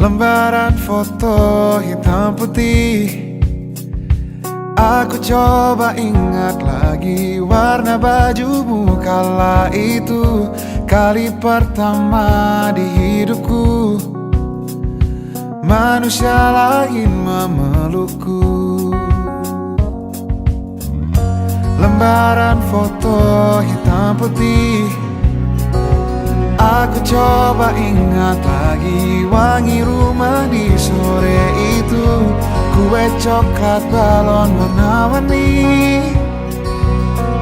Lembaran foto hitam putih. Aku coba ingat lagi warna bajumu kala itu, kali pertama di hidupku manusia lain memelukku. Lembaran foto hitam putih. Aku coba ingat lagi wangi rumah di sore itu, kue coklat balon warna-warni,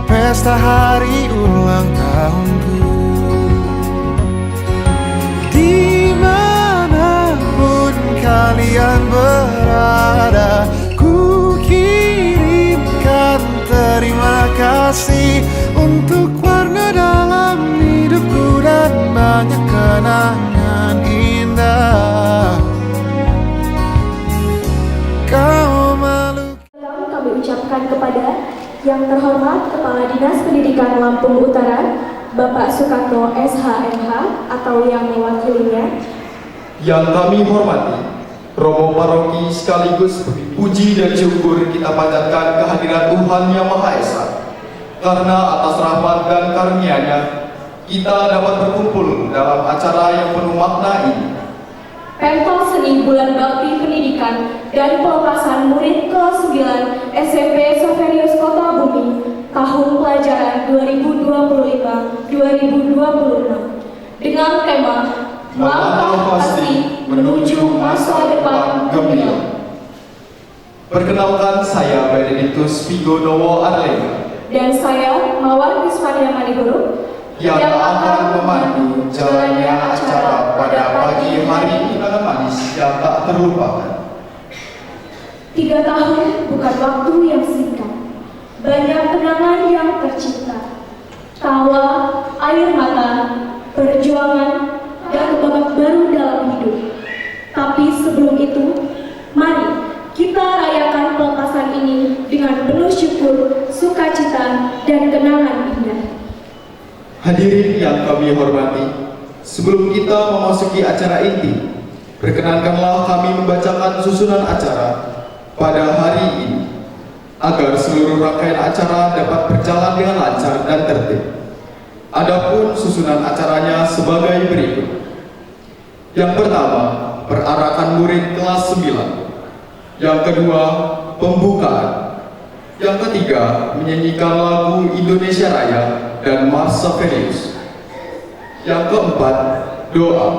pesta hari ulang tahunku. Dimanapun kalian berada, ku kirimkan terima kasih untuk warna dalam hidupku dan banyak kenangan indah. Kau malu. Kami ucapkan kepada yang terhormat Kepala Dinas Pendidikan Lampung Utara, Bapak Sukanto SHMH atau yang mewakilinya. Yang kami hormati Romo Paroki sekaligus puji dan syukur kita panjatkan kehadiran Tuhan Yang Maha Esa, karena atas rahmat dan karunia-Nya kita dapat berkumpul dalam acara yang penuh makna ini. Pentas Seni Bulan Bakti Pendidikan dan Pelepasan Murid kelas 9 SMP Xaverius Kota Bumi tahun pelajaran 2025-2026 dengan tema Melangkah Pasti Menuju Masa Depan Gemilang. Perkenalkan, saya Benedictus Vigonowo Arlena dan saya Mawar Kismania Maniguru yang akan memandu jalannya acara pada pagi hari kenangan manis yang tak terlupakan. 3 tahun bukan waktu yang singkat, banyak kenangan yang tercipta, tawa, air mata, perjuangan, dan babak baru dalam hidup. Tapi sebelum itu, mari kita rayakan pelepasan ini dengan penuh syukur, sukacita, dan kenangan indah. Hadirin yang kami hormati, sebelum kita memasuki acara inti, perkenankanlah kami membacakan susunan acara pada hari ini, agar seluruh rangkaian acara dapat berjalan dengan lancar dan tertib. Adapun susunan acaranya sebagai berikut. Yang pertama, perarakan murid kelas 9. Yang kedua, pembukaan. Yang ketiga, menyanyikan lagu Indonesia Raya dan Mars Xaverius. Yang keempat, doa.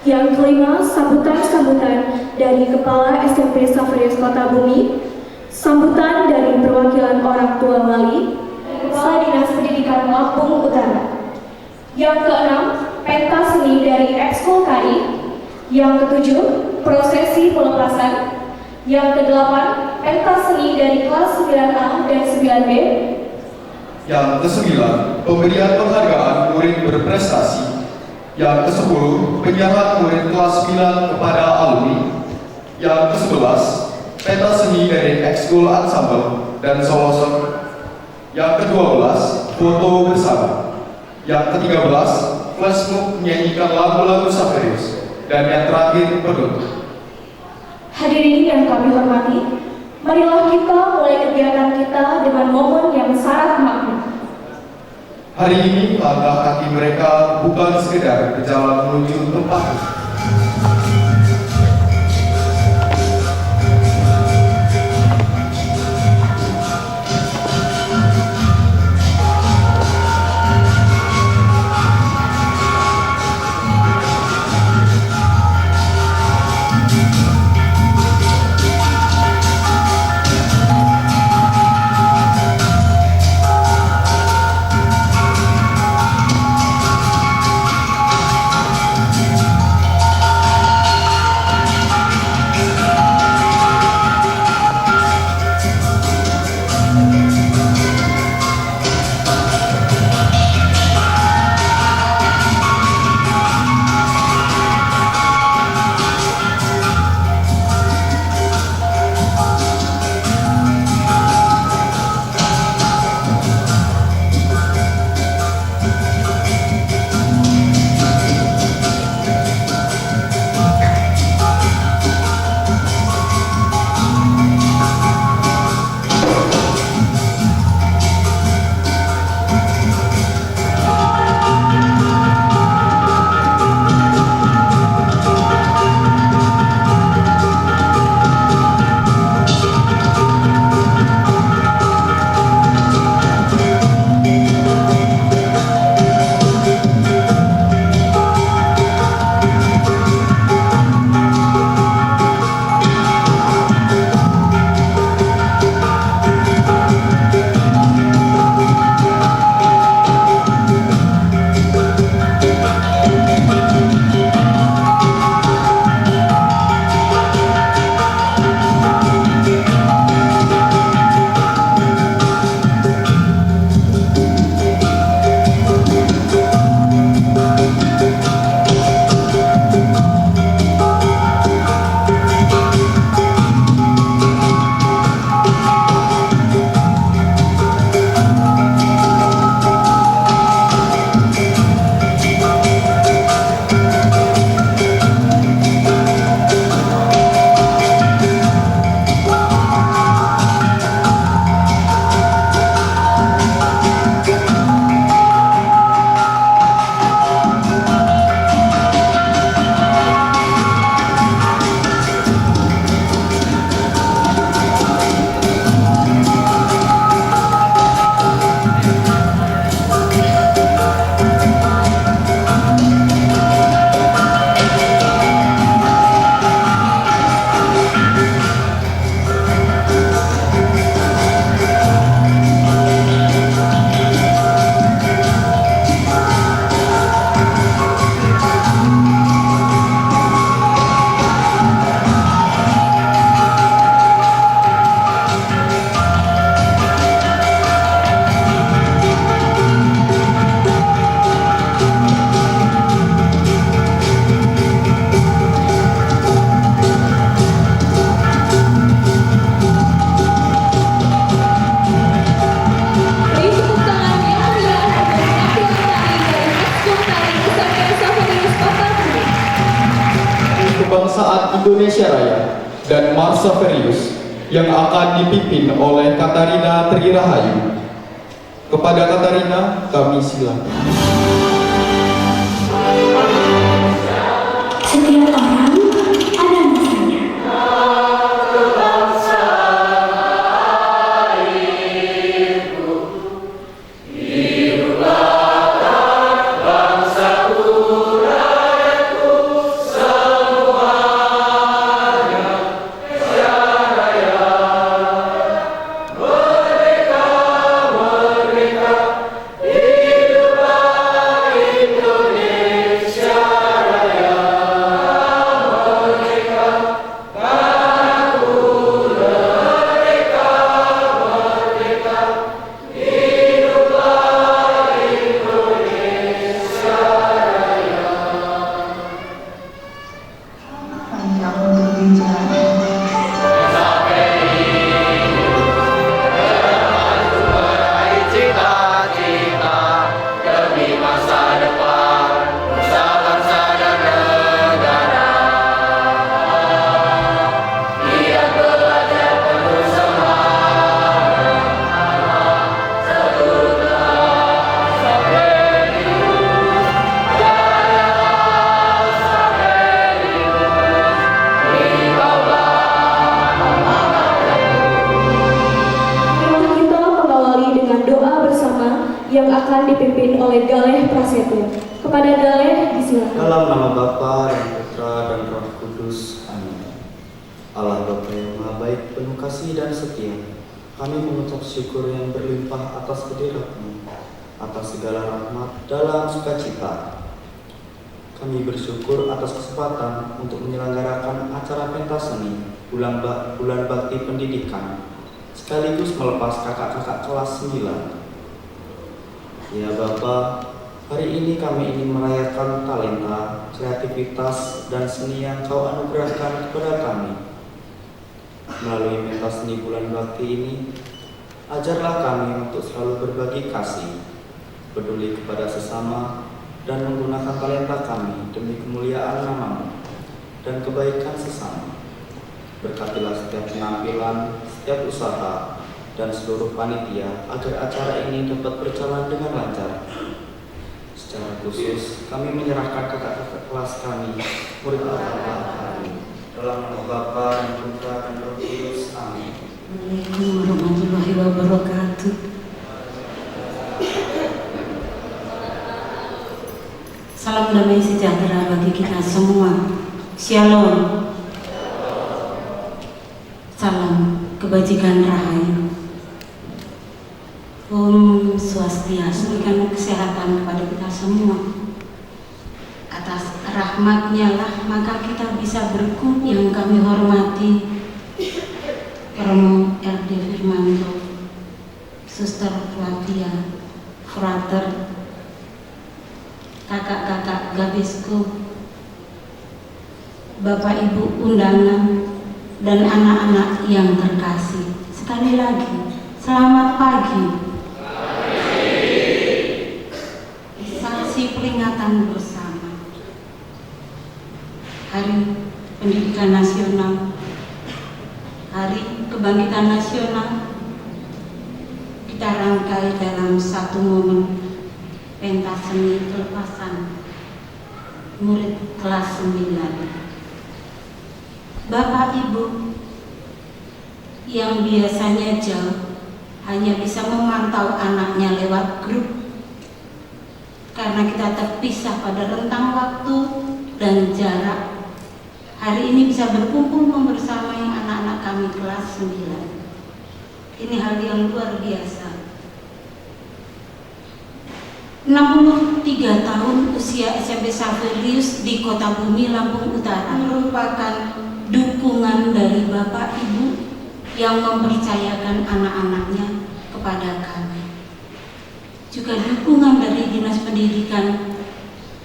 Yang kelima, sambutan-sambutan dari Kepala SMP Xaverius Kota Bumi, sambutan dari perwakilan orang tua wali, Kepala Dinas Pendidikan Lampung Utara. Yang keenam, pentas seni dari Ekskul KI. Yang ketujuh, prosesi pelepasan. Yang kedelapan, pentas seni dari kelas 9A dan 9B. Yang ke-9, pemberian penghargaan murid berprestasi. Yang ke-10, penyerahan murid kelas 9 kepada alumni. Yang ke-11, pentas seni dari Ekskul Ensemble dan Soloson. Yang ke-12, foto bersama. Yang ke-13, flash mob menyanyikan lagu-lagu Xaverius. Dan yang terakhir, penutup. Hadirin yang kami hormati, marilah kita mulai kegiatan kita dengan momen yang syarat makna. Hari ini langkah kaki mereka bukan sekedar berjalan menuju tempat. Indonesia Raya dan Mars Saverius yang akan dipimpin oleh Katarina Tri Rahayu. Kepada Katarina kami silakan. Setiap orang ada masanya. Yang akan dipimpin oleh Galeh Prasetyo. Kepada Galeh disilakan. Dalam nama Bapa dan Putra dan Roh Kudus. Amin. Allah Bapa yang Maha Baik, penuh kasih dan setia, kami mengucap syukur yang berlimpah atas kehadirat-Mu, atas segala rahmat dalam sukacita. Kami bersyukur atas kesempatan untuk menyelenggarakan acara pentas seni bulan bakti pendidikan, sekaligus melepas kakak-kakak kelas 9. Ya Bapa, hari ini kami ingin merayakan talenta, kreativitas, dan seni yang Kau anugerahkan kepada kami. Melalui pentas seni bulan bakti ini, ajarlah kami untuk selalu berbagi kasih, peduli kepada sesama, dan menggunakan talenta kami demi kemuliaan nama-Mu dan kebaikan sesama. Berkatilah setiap penampilan, setiap usaha, dan seluruh panitia agar acara ini dapat berjalan dengan lancar. Secara khusus, kami menyerahkan kakak-kakak kelas kami, murid Allah kami, dalam nama Bapa dan Putra dan Roh Kudus. Amin. Assalamualaikum warahmatullahi wabarakatuh. Salam damai sejahtera bagi kita semua. Shalom. Salam kebajikan rahayu. Om Swastiastu, berikan kesehatan kepada kita semua. Atas rahmat-Nya lah maka kita bisa berkumpul. Yang kami hormati Romo RD Firmanto, Suster Flavia, Frater, kakak-kakak Gabisku, Bapak Ibu undangan, dan anak-anak yang terkasih. Sekali lagi, selamat pagi. Saksi peringatan bersama Hari Pendidikan Nasional, Hari Kebangkitan Nasional, kita rangkai dalam satu momen pentas seni pelepasan murid kelas 9. Bapak Ibu yang biasanya jauh hanya bisa memantau anaknya lewat grup karena kita terpisah pada rentang waktu dan jarak. Hari ini bisa berkumpul membersamai anak-anak kami kelas 9. Ini hal yang luar biasa. 63 tahun usia SMP Saverius di Kota Bumi, Lampung Utara merupakan dukungan dari Bapak Ibu yang mempercayakan anak-anaknya kepada kami. Juga dukungan dari Dinas Pendidikan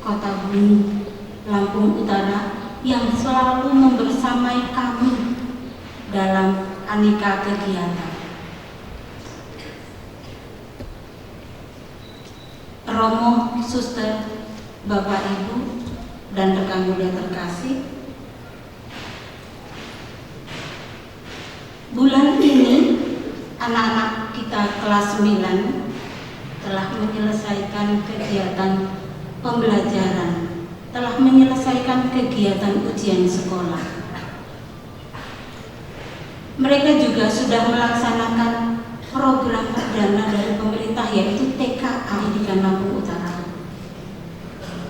Kota Bumi, Lampung Utara yang selalu membersamai kami dalam aneka kegiatan. Romo, suster, Bapak Ibu, dan rekan muda terkasih, bulan ini anak-anak kita kelas 9 telah menyelesaikan kegiatan pembelajaran, telah menyelesaikan kegiatan ujian sekolah. Mereka juga sudah melaksanakan program perdana dari pemerintah, yaitu TKA Pendidikan Lampung Utara.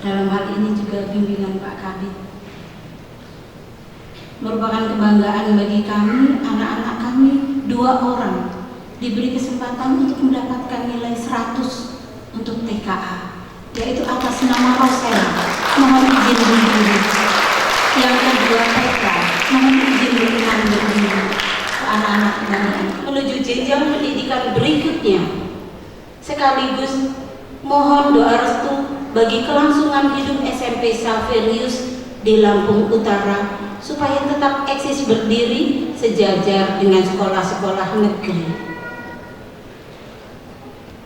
Dalam hal ini juga bimbingan Pak Kabid. Merupakan kebanggaan bagi kami, anak-anak kami 2 orang diberi kesempatan untuk mendapatkan nilai 100 untuk TKA, yaitu atas nama Rosella. Mohon izin berdiri. Yang kedua TK, mohon izin berdiri anak-anak kami menuju jenjang pendidikan berikutnya. Sekaligus mohon doa restu bagi kelangsungan hidup SMP Xaverius di Lampung Utara supaya tetap eksis berdiri sejajar dengan sekolah-sekolah negeri.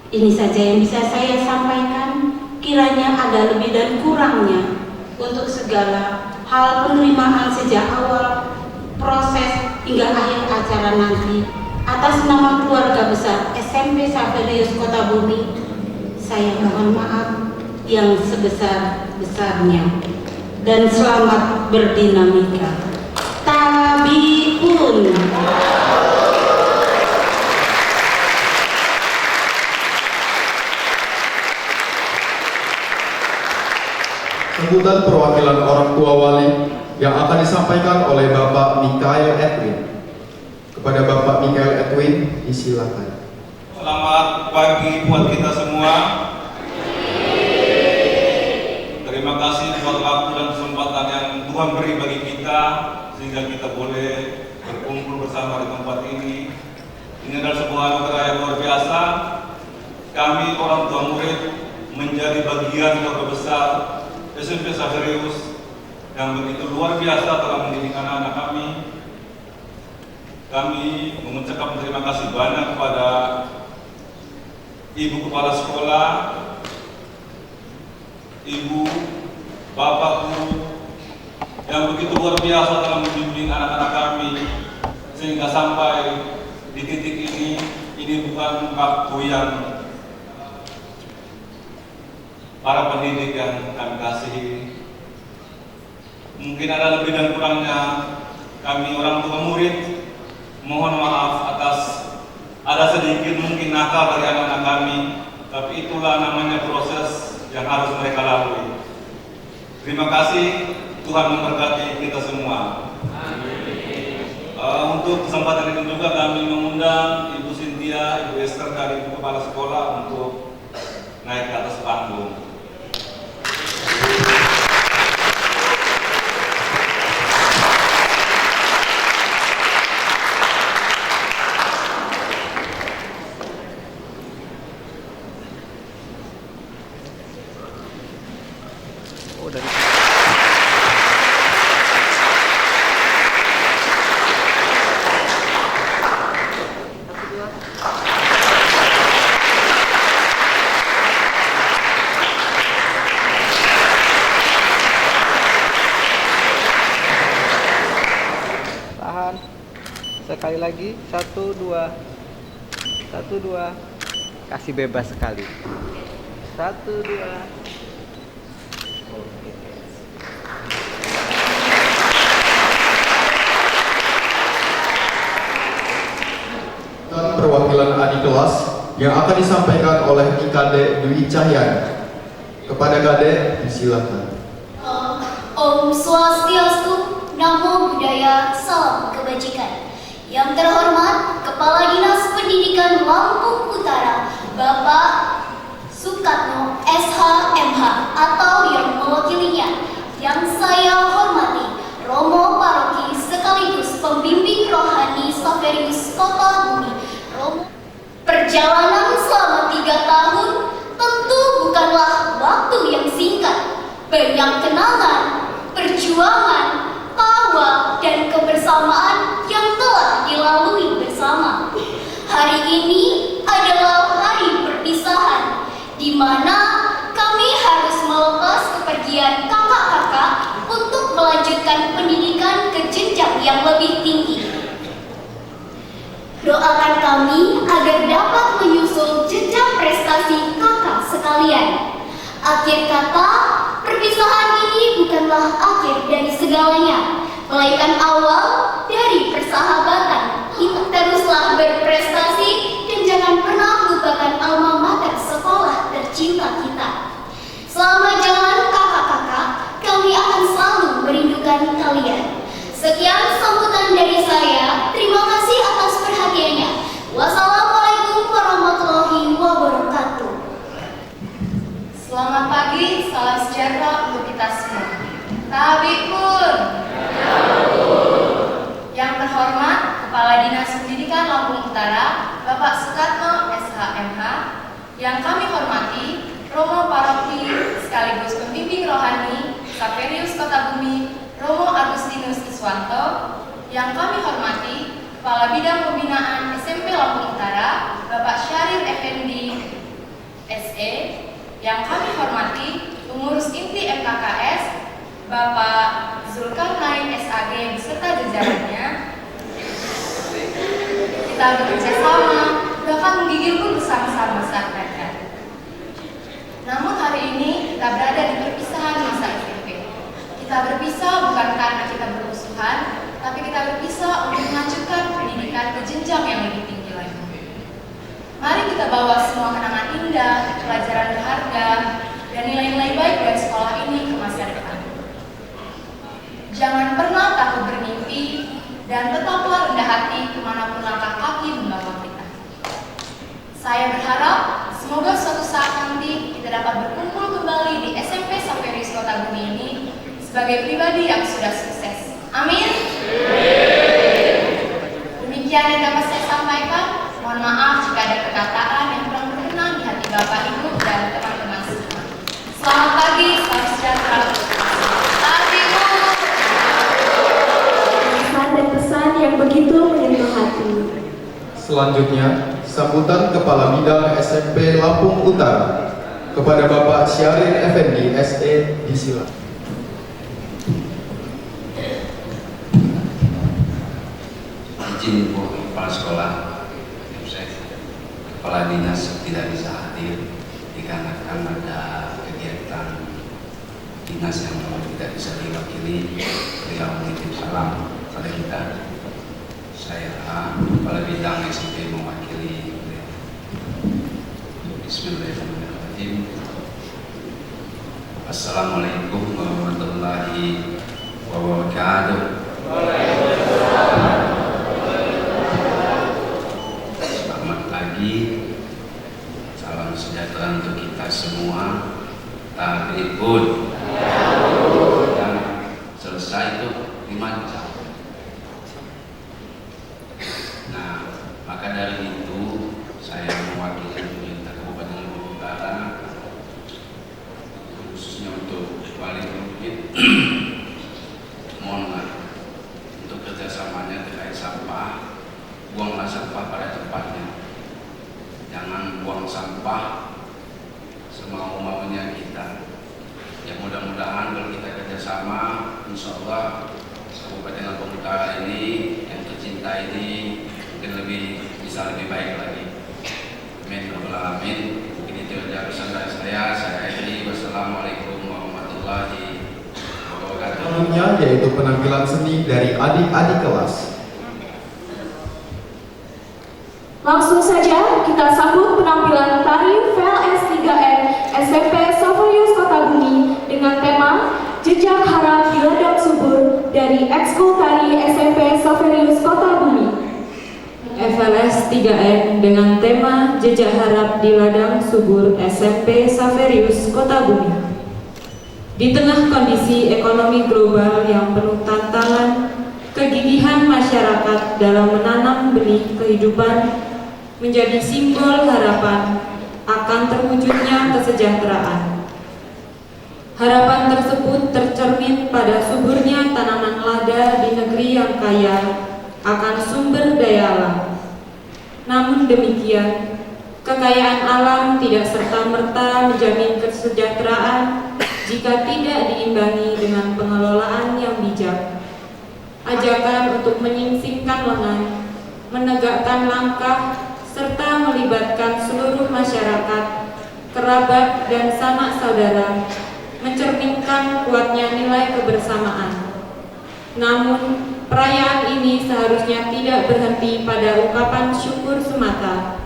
Ini saja yang bisa saya sampaikan. Kiranya ada lebih dan kurangnya untuk segala hal penerimaan sejak awal proses hingga akhir acara nanti. Atas nama keluarga besar SMP Xaverius Kota Bumi, saya mohon maaf yang sebesar-besarnya. Dan selamat berdinamika. Tabiun. Sambutan perwakilan orang tua wali yang akan disampaikan oleh Bapak Mikael Edwin. Kepada Bapak Mikael Edwin, disilakan. Selamat pagi buat kita semua. Terima kasih buat waktu dan kesempatan yang Tuhan beri bagi kita sehingga kita boleh berkumpul bersama di tempat ini. Ini adalah sebuah anugerah yang luar biasa. Kami orang tua murid menjadi bagian keluarga besar SMP Xaverius yang begitu luar biasa telah mendidik anak-anak kami. Kami mengucapkan terima kasih banyak kepada Ibu Kepala Sekolah, Ibu, Bapak Guru yang begitu luar biasa dalam membimbing anak-anak kami sehingga sampai di titik ini bukan waktu yang para pendidik yang kami kasihi. Mungkin ada lebih dan kurangnya, kami orang tua murid mohon maaf atas ada sedikit mungkin nakal dari anak-anak kami, tapi itulah namanya proses yang harus mereka lalui. Terima kasih, Tuhan memberkati kita semua. Untuk kesempatan ini juga kami mengundang Ibu Cynthia, Ibu Esther dari Ibu Kepala Sekolah untuk naik ke atas panggung. Sekali lagi, 1, 2, 1, 2, kasih bebas sekali. 1, 2. Dan perwakilan adik kelas yang akan disampaikan oleh Kade Dwi Cahyani. Kepada Kade, disilakan. Om Swastiastu, Namo Buddhaya, Salam Kebajikan. Yang terhormat Kepala Dinas Pendidikan Lampung Utara, Bapak Sukatno SH.MH atau yang mewakilinya. Yang saya hormati Romo Paroki sekaligus pembimbing rohani Xaverius Kota Bumi. Perjalanan selama 3 tahun tentu bukanlah waktu yang singkat. Banyak kenangan, perjuangan, tawa, dan kebersamaan yang telah dilalui bersama. Hari ini adalah hari perpisahan, di mana kami harus melepas kepergian kakak-kakak untuk melanjutkan pendidikan ke jenjang yang lebih tinggi. Doakan kami agar dapat menyusul jejak prestasi kakak sekalian. Akhir kata, perpisahan ini bukanlah akhir dari segalanya, melainkan awal dari persahabatan. Kita teruslah berprestasi dan jangan pernah lupakan alma mater sekolah tercinta kita. Selama jalan kakak-kakak, kami akan selalu merindukan kalian. Sekian sambutan dari saya. Terima kasih atas perhatiannya. Wassalamualaikum warahmatullahi wabarakatuh. Selamat pagi, salam sejahtera untuk kita semua. Tabikun. Yang terhormat Kepala Dinas Pendidikan Lampung Utara, Bapak Sukatno SHMH. Yang kami hormati Romo Paroki sekaligus pembimbing rohani Xaverius Kota Bumi, Romo Agustinus Iswanto. Yang kami hormati Kepala Bidang Pembinaan SMP Lampung Utara, Bapak Syahrir Effendi SE. Yang kami hormati pengurus inti MKKS, Bapak Zulkarnain SAG beserta jajarannya. Kita bekerja sama, bahkan menggigil pun bersama-sama saat mereka. Namun hari ini kita berada di perpisahan masa SMP. Kita berpisah bukan karena kita bermusuhan, tapi kita berpisah untuk melanjutkan pendidikan ke jenjang yang lebih tinggi lagi. Mari kita bawa semua kenangan indah, pelajaran berharga, dan nilai-nilai baik dari sekolah ini ke masa depan. Jangan pernah takut bermimpi, dan tetaplah rendah hati kemanapun langkah kaki membawa kita. Saya berharap semoga suatu saat nanti kita dapat berkumpul kembali di SMP Xaverius Kota Bumi ini sebagai pribadi yang sudah sukses. Amin. Demikian yang dapat saya sampaikan. Mohon maaf jika ada perkataan yang kurang berkenan di hati Bapak, Ibu, dan teman-teman semua. Selamat pagi, salam sejahtera. Pesan yang begitu menyentuh hati. Selanjutnya, sambutan Kepala Bidang SMP Lampung Utara kepada Bapak Syahrir Effendi SE disilakan. Izin Bu Kepala Sekolah, Kepala Dinas tidak bisa hadir dikarenakan ada kegiatan dinas yang tidak bisa diwakili. Beliau menitip salam pada kita. Saya Kepala Bidang SMP mewakili beliau. Bismillahirrahmanirrahim. Assalamualaikum warahmatullahi wabarakatuh. Selamat pagi. Salam sejahtera untuk kita semua. Tabrikun. Dan selesai itu 5 jam. Nah, maka dari itu saya mewakili pemerintah Kabupaten Lampung Utara, khususnya untuk Wali Murid, mohonlah untuk kerjasamanya terkait sampah. Buanglah sampah pada tempatnya. Jangan buang sampah semau-maunya kita. Ya mudah-mudahan kalau kita kerjasama, insya Allah Kabupaten Lampung Utara ini yang tercinta ini mungkin bisa lebih baik lagi. Amin. Amin. Mungkin itu saja pesan dari saya akhiri. Wassalamualaikum warahmatullahi wabarakatuh. Selanjutnya yaitu penampilan seni dari adik-adik kelas. Langsung saja kita sambut penampilan tari VLS 3N SMP Xaverius Kota Bumi dengan tema Jejak Harap di Ladang Subur dari Ekskul Tari SMP Xaverius Kota Bumi. FLS 3N dengan tema Jejak Harap di Ladang Subur SMP Xaverius Kota Bumi. Di tengah kondisi ekonomi global yang penuh tantangan, kegigihan masyarakat dalam menanam benih kehidupan menjadi simbol harapan akan terwujudnya kesejahteraan. Harapan tersebut tercermin pada suburnya tanaman lada di negeri yang kaya akan sumber daya alam. Namun demikian, kekayaan alam tidak serta-merta menjamin kesejahteraan jika tidak diimbangi dengan pengelolaan yang bijak. Ajakan untuk menyingsingkan lengan, menegakkan langkah, serta melibatkan seluruh masyarakat, kerabat, dan sanak saudara, mencerminkan kuatnya nilai kebersamaan. Namun, perayaan ini seharusnya tidak berhenti pada ucapan syukur semata.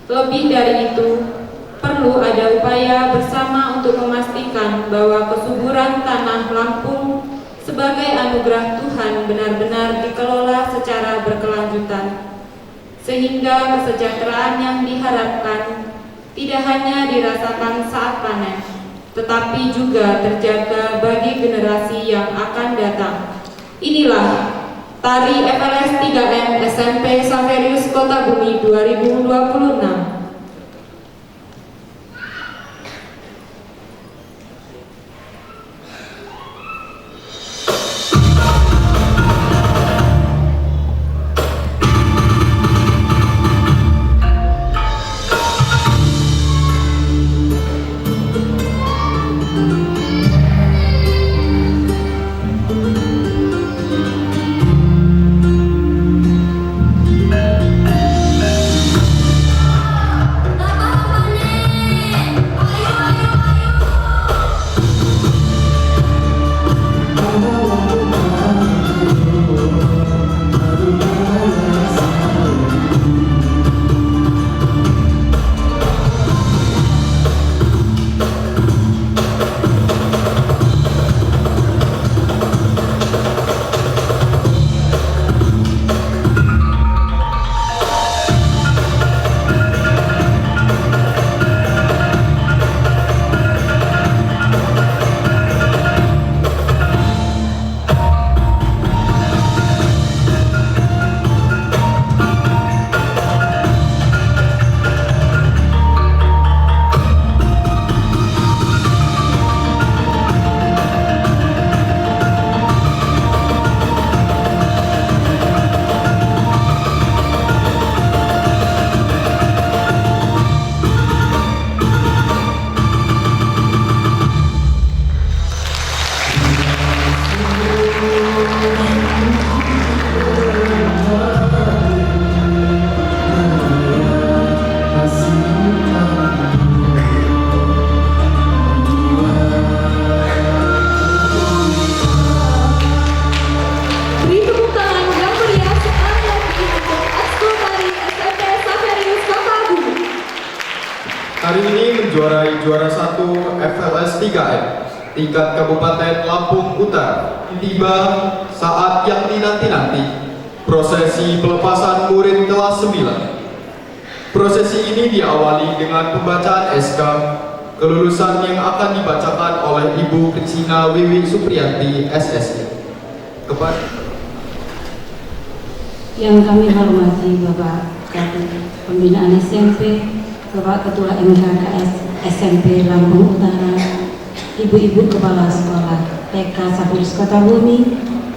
Lebih dari itu, perlu ada upaya bersama untuk memastikan bahwa kesuburan tanah Lampung sebagai anugerah Tuhan benar-benar dikelola secara berkelanjutan, sehingga kesejahteraan yang diharapkan tidak hanya dirasakan saat panen, tetapi juga terjaga bagi generasi yang akan datang. Inilah Tari FLS 3M SMP Xaverius Kota Bumi 2026. Hari ini menjuarai juara 1 FLS 3M tingkat Kabupaten Lampung Utara. Tiba saat yang dinanti-nanti, prosesi pelepasan murid kelas 9. Prosesi ini diawali dengan pembacaan SK kelulusan yang akan dibacakan oleh Ibu Krisina Wiwi Supriyanti SSI. Yang kami hormati Bapak Kadin Pembinaan SMP, Bapak Ketua MKKS SMP Lampung Utara, Ibu-ibu Kepala Sekolah TK Xaverius Kota Bumi,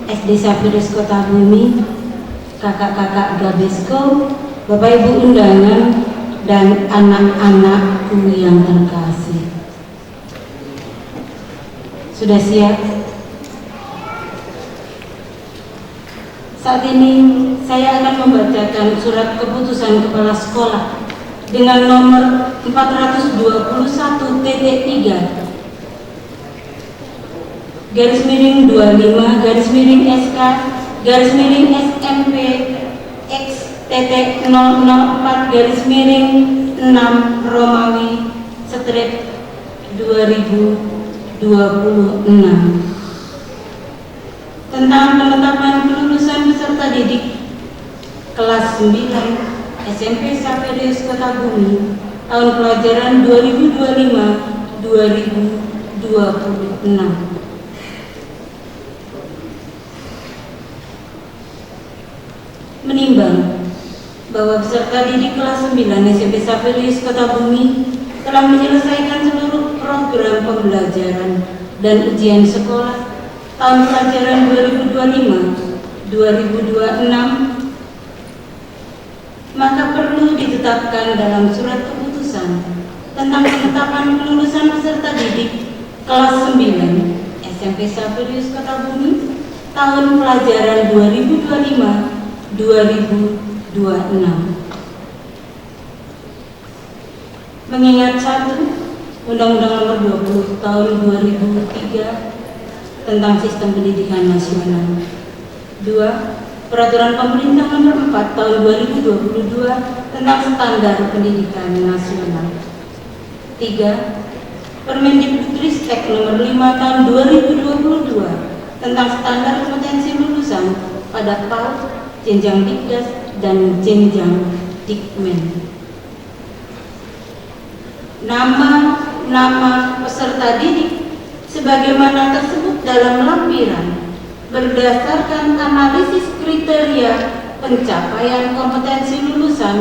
SD Xaverius Kota Bumi, kakak-kakak Gabesko, Bapak Ibu undangan, dan anak-anakku yang terkasih. Sudah siap? Saat ini saya akan membacakan surat keputusan Kepala Sekolah dengan nomor 421.3 garis miring 25 garis miring SK garis miring SMP X.004 garis miring 6 Romawi strip 2026 tentang penetapan kelulusan peserta didik kelas 9 SMP Xaverius Kota Bumi tahun pelajaran 2025-2026. Menimbang bahwa peserta didik kelas 9 SMP Xaverius Kota Bumi telah menyelesaikan seluruh program pembelajaran dan ujian sekolah tahun pelajaran 2025-2026, maka perlu ditetapkan dalam surat keputusan tentang penetapan kelulusan peserta didik kelas 9 SMP Xaverius Kota Bumi tahun pelajaran 2025-2026 Mengingat 1. Undang-Undang Nomor 20 Tahun 2003 tentang Sistem Pendidikan Nasional. 2. Peraturan Pemerintah Nomor 4 Tahun 2022 tentang Standar Pendidikan Nasional. 3. Permendikbudristek Nomor 5 Tahun 2022 tentang Standar Kompetensi Lulusan pada PAUD, jenjang Dikdas dan jenjang Dikmen. Nama peserta didik sebagaimana tersebut dalam lampiran berdasarkan analisis kriteria pencapaian kompetensi lulusan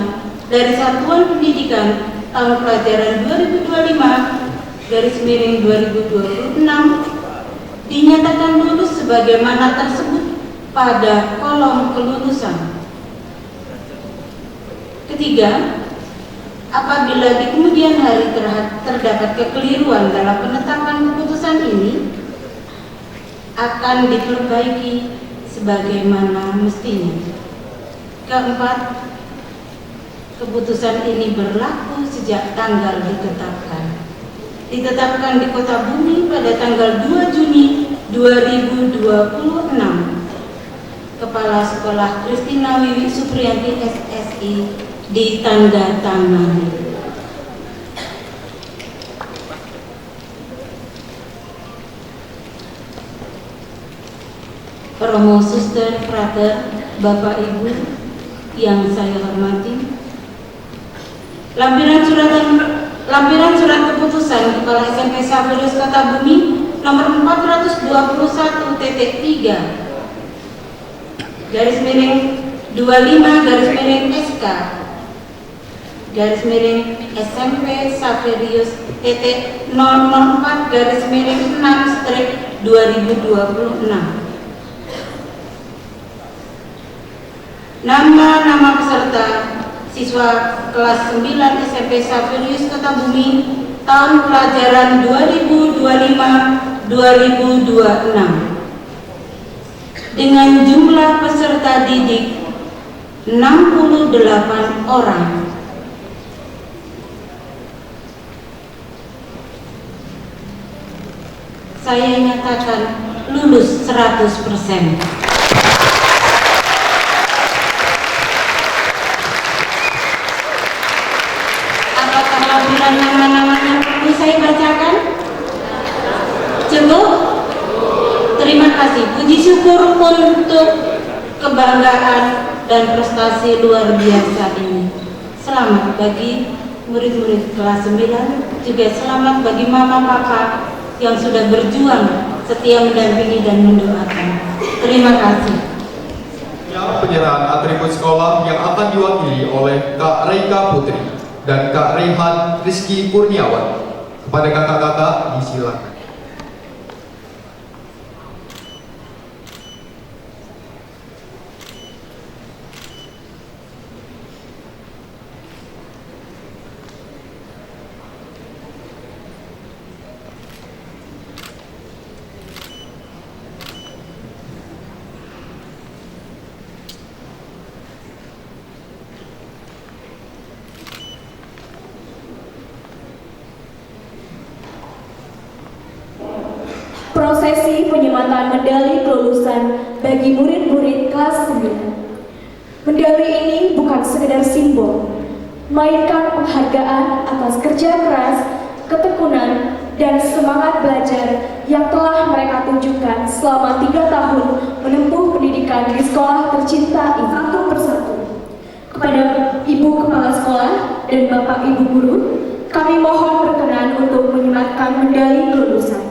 dari Satuan Pendidikan tahun pelajaran 2025/2026 dinyatakan lulus sebagaimana tersebut pada kolom kelulusan. Ketiga, apabila di kemudian hari terdapat kekeliruan dalam penetapan keputusan ini, akan diperbaiki sebagaimana mestinya. Keempat, keputusan ini berlaku sejak tanggal ditetapkan di Kota Bumi pada tanggal 2 Juni 2026. Kepala Sekolah Kristina Wiwi Supriyanti SSI ditandatangani. Romo, Suster, Frater, Bapak Ibu yang saya hormati, lampiran surat keputusan Kepala SMP Xaverius Kota Bumi nomor 420.3/25/SK SMP Xaverius /04/6/2026. Nama peserta siswa kelas 9 SMP Xaverius Kota Bumi tahun pelajaran 2025-2026 dengan jumlah peserta didik 68 orang. Saya nyatakan lulus 100%. Lampiran nama-namanya perlu saya bacakan? Cukup? Terima kasih. Puji syukur untuk kebanggaan dan prestasi luar biasa ini. Selamat bagi murid-murid kelas 9, juga selamat bagi mama papa yang sudah berjuang setia mendampingi dan mendoakan. Terima kasih. Penyerahan atribut sekolah yang akan diwakili oleh Kak Reika Putri dan Kak Rehan Rizky Kurniawan. Kepada kakak-kakak disilakan. Prosesi penyematan medali kelulusan bagi murid-murid kelas 9. Medali ini bukan sekedar simbol, melainkan penghargaan atas kerja keras, ketekunan, dan semangat belajar yang telah mereka tunjukkan selama 3 tahun menempuh pendidikan di sekolah tercinta ini. Satu persatu. Kepada Ibu Kepala Sekolah dan Bapak Ibu Guru, kami mohon berkenan untuk menyematkan medali kelulusan.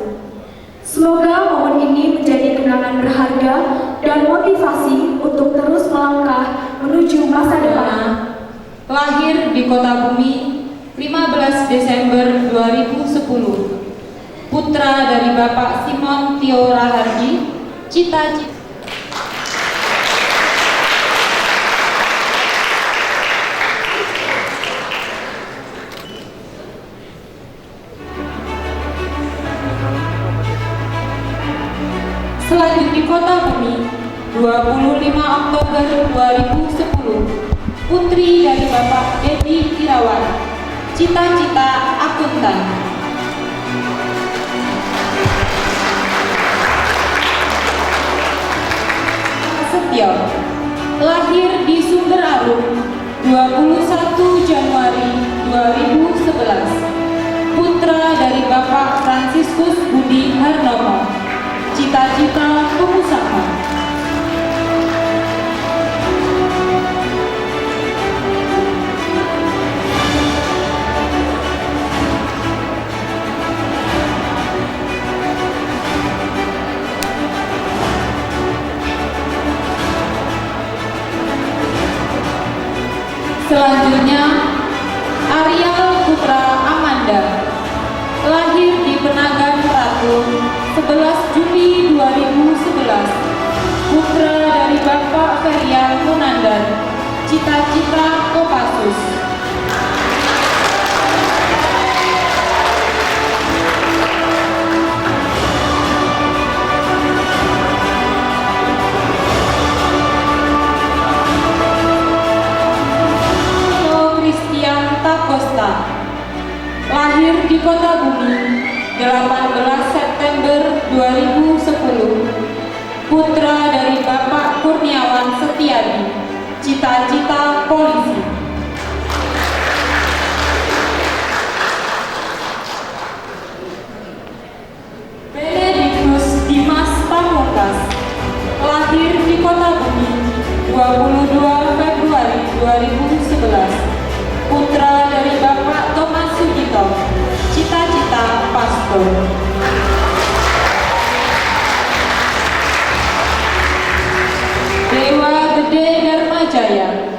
Semoga momen ini menjadi kenangan berharga dan motivasi untuk terus melangkah menuju masa depan. Lahir di Kota Bumi 15 Desember 2010. Putra dari Bapak Simon Tio Rahardi, cita-cita Selanjutnya Kota Bumi 25 Oktober 2010. Putri dari Bapak Dedi Irawan, cita-cita akuntan. Setio, lahir di Sumber Arum 21 Januari 2011, putra dari Bapak Fransiskus Budi Harnomo, cita-cita pengusaha. Selanjutnya, Ariel Putra Amanda, lahir di Penagan Ratu 11 Juli 2011, putra dari Bapak Ferian Munandar, cita-cita Kopassus. Lahir di Kota Bumi 18 September 2010, putra dari Bapak Kurniawan Setiadi, cita-cita polisi. Benedictus Dimas Pamungkas, lahir di Kota Bumi 22 Februari 2011, putra dari Bapak Thomas Sugito, cita-cita pastor. Dewa Gede Dharmajaya,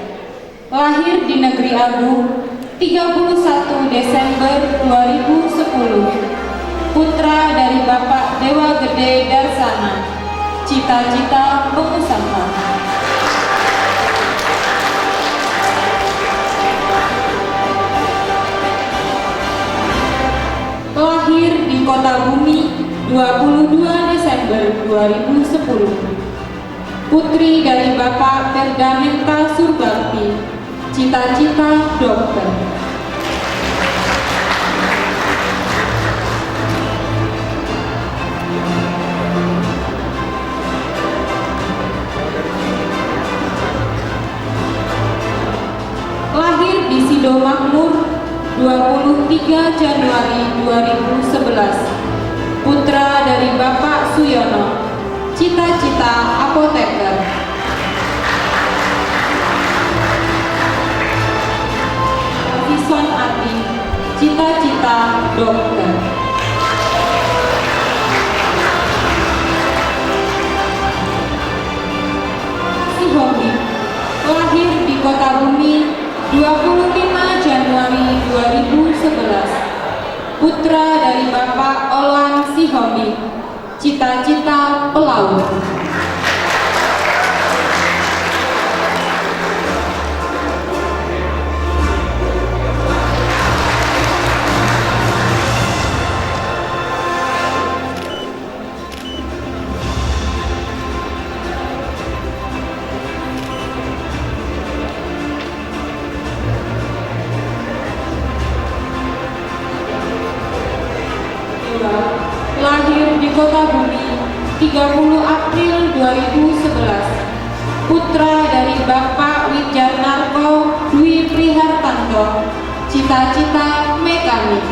lahir di Negeri Agung 31 Desember 2010, putra dari Bapak Dewa Gede Darsana, cita-cita pengusaha. Lahir di Kota Bumi 22 Desember 2010, putri dari Bapak Perdamenta Surbakti, cita-cita dokter. Lahir di Sido Makmur 23 Januari 2011, putra dari Bapak Suyono, cita-cita apoteker. Vison Ati, cita-cita dokter. Si Hobi, lahir di Kota Bumi 25 Januari 2011, putra dari Bapak Olan Sihobi, cita-cita pelaut. Lahir di Kota Bumi 30 April 2011, putra dari Bapak Wijanarko Dwi Prihartanto, cita-cita mekanik.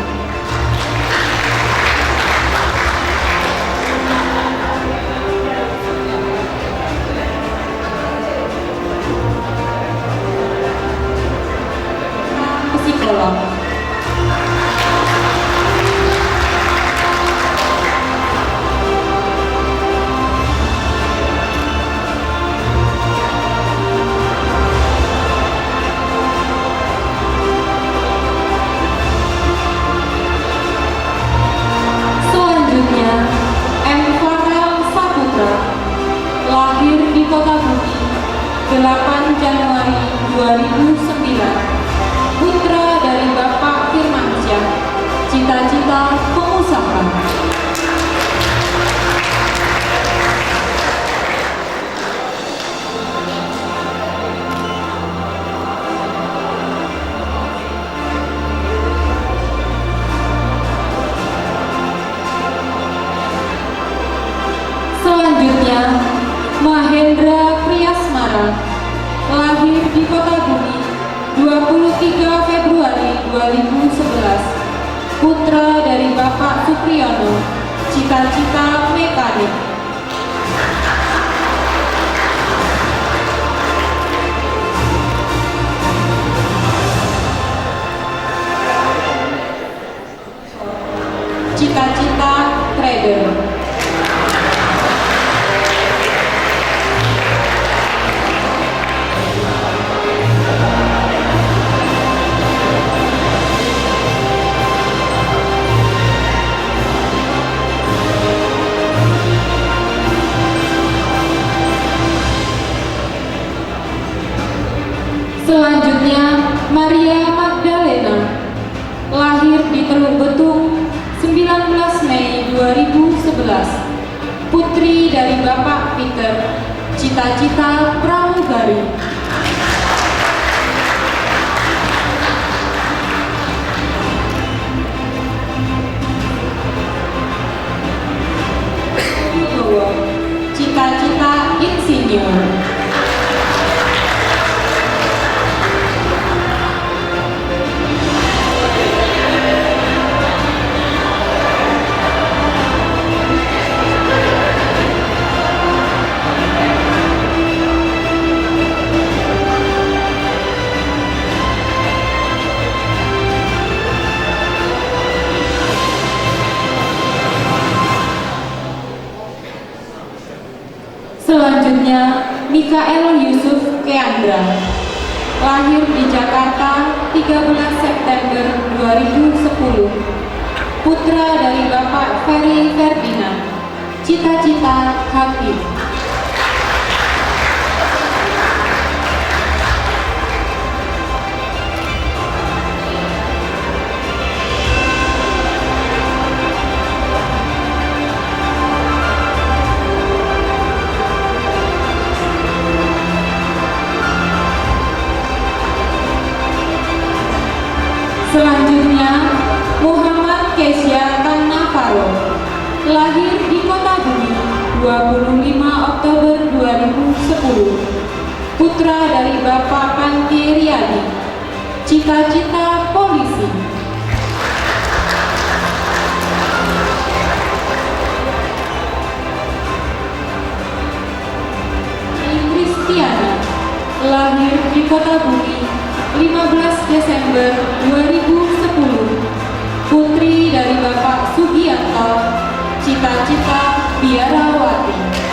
Psikolog. Lahir di Kota Bumi 8 Januari 2009, putra dari Bapak Firmansyah, cita-cita pengusaha. 3 Februari 2011, putra dari Bapak Supriyono, cita-cita mekanik. Cita-cita trader. Selanjutnya, Maria Magdalena, lahir di Teluk Betung 19 Mei 2011, putri dari Bapak Peter, cita-cita pramugari. Cita-cita insinyur. Selanjutnya, Mikael Yusuf Keandra, lahir di Jakarta 13 September 2010, putra dari Bapak Ferry Ferdinand, cita-cita hakim. Selanjutnya, Muhammad Kesya Kannavaro, lahir di Kota Bumi 25 Oktober 2010, putra dari Bapak Panti Riyadi, cita-cita polisi. Kristiana, lahir di Kota Bumi 15 Desember 2010, putri dari Bapak Sugianto, cita-cita biarawati.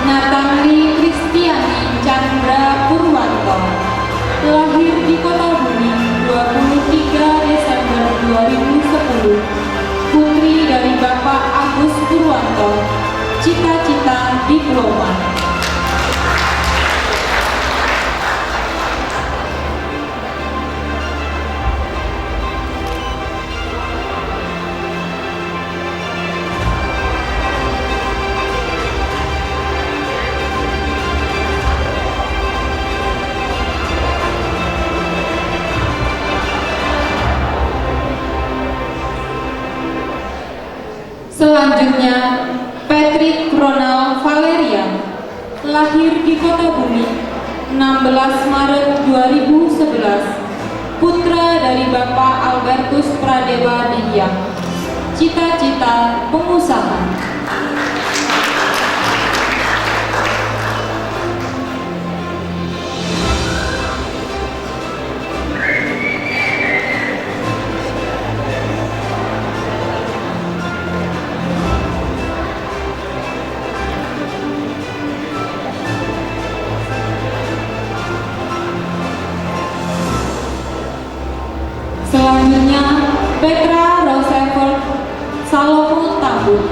Natali Kristiani Chandra Purwanto, lahir di Kota Bumi 23 Desember 2010, putri dari Bapak Agus Purwanto, cita-cita diploma. Selanjutnya, Patrick Ronald Valerian, lahir di Kota Bumi 16 Maret 2011, putra dari Bapak Albertus Pradewa Dihyang, cita-cita pengusaha. Selanjutnya, Petra Roosevelt Salomon Tambun,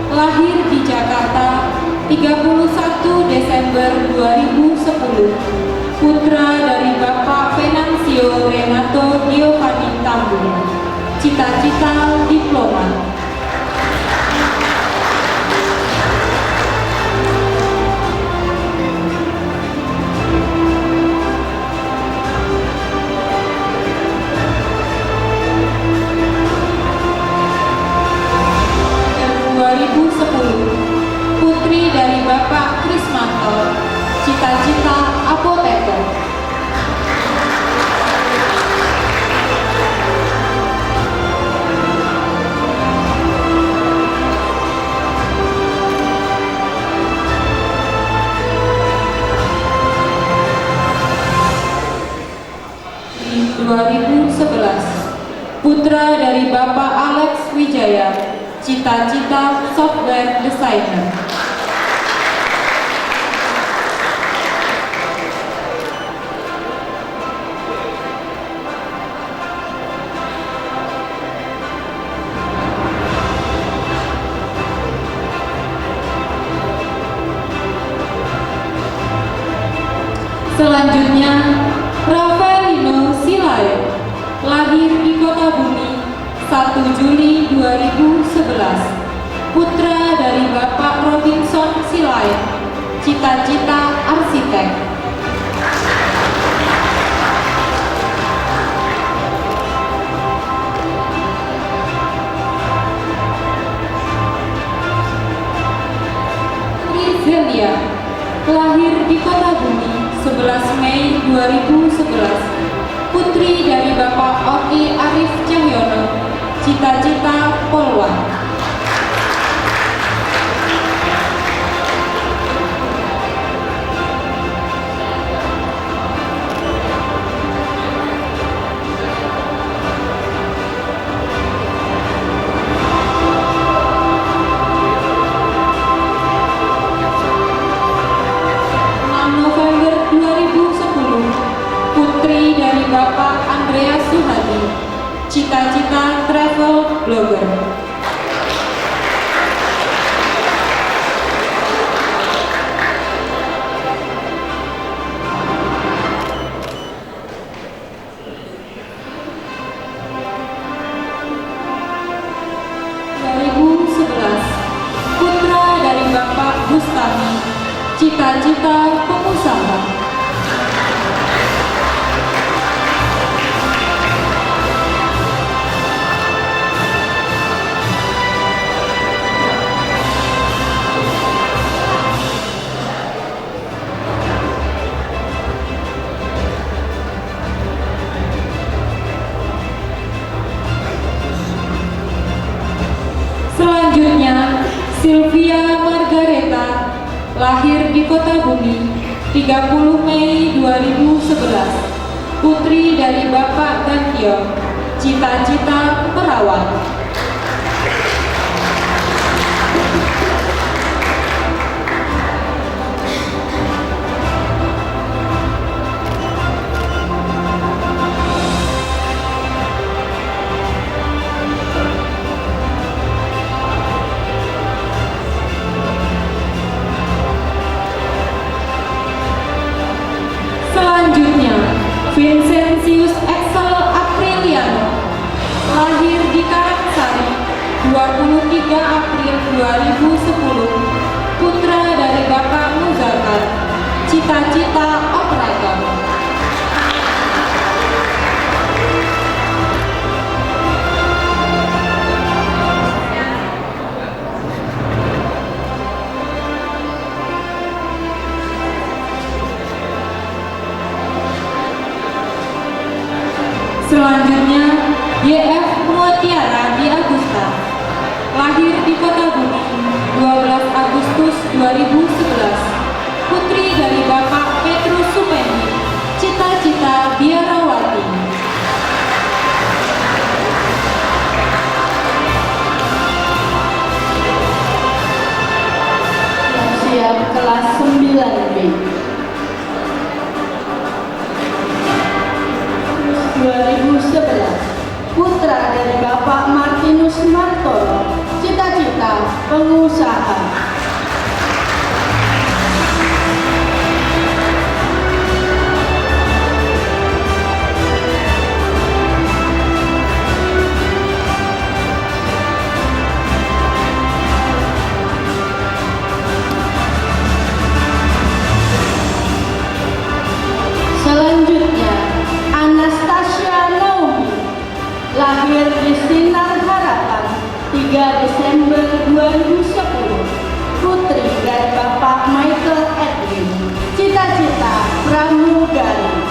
lahir di Jakarta 31 Desember 2010, putra dari Bapak Venancio Renato Giovanni Tambun, cita-cita diplomat. 2011. Putra dari Bapak Alex Wijaya, cita-cita software designer. Selanjutnya, Rafaelino Silae, lahir di Kota Bumi 1 Juli 2011. Putra dari Bapak Robinson Silae, cita-cita arsitek. Zelia, lahir di Kota Bumi 11 Mei 2011. Putri dari Bapak Oki Arif Cahyono, cita-cita Polwan. Bapak Andreas Suhadi, cita-cita travel blogger. Putra dari Bapak Bustami, cita-cita pengusaha. Selanjutnya, Sylvia Margareta, lahir di Kota Bumi 30 Mei 2011. Putri dari Bapak Gantio, cita-cita perawat. Selanjutnya, Vincentius Excel Apriliano, lahir di Karangsari 23 April 2010. Putra dari Bapak Muzakar, cita-cita operator. Selanjutnya, YF Muatiara Di Agusta, lahir di Kota Bumi 12 Agustus 2011. Putri dari Bapak Petrus Supendi, cita-cita biarawati. Siap kelas 9B. 2011, putra dari Bapak Martinus Martolo, cita-cita pengusaha. Selanjutnya, Anastasia Naomi, lahir di Sinar Harapan 3 Desember 2010. Putri dari Bapak Michael Edwin, cita-cita pramugari.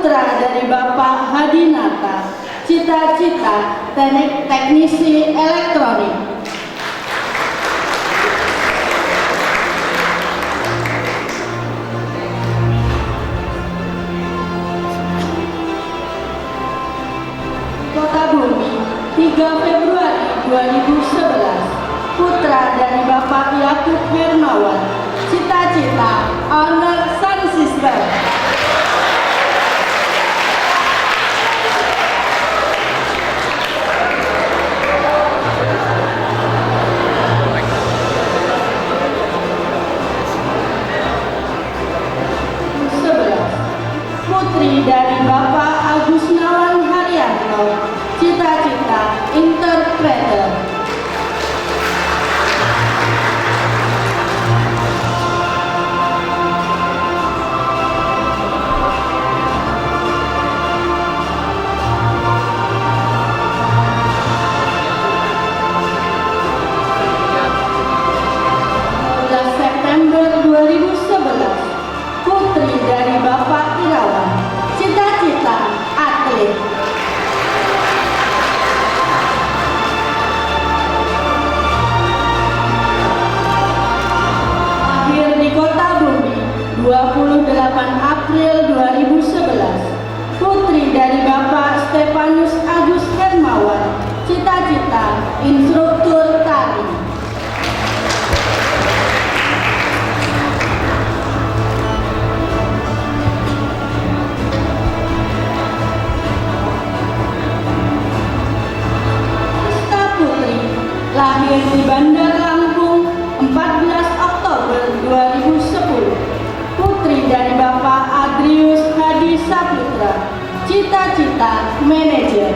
putra dari Bapak Hadinata, cita-cita teknisi elektronik. Kota Bumi, 3 Februari 2011, putra dari Bapak Yakub Hermawan, cita-cita honor Sun Sister. Putri dari Bapak Agus Nawan Haryanto, cita-cita interpreter. September 2011, putri dari Bapak Irawan, cita-cita atlet. Lahir di Kota Bumi, 28 April 2011, putri dari Bapak Stefanus Agus Hermawan, cita-cita instruktur tari. Lahir di Bandar Lampung 14 Oktober 2010, putri dari Bapak Adrius Hadi Saputra, cita-cita manajer.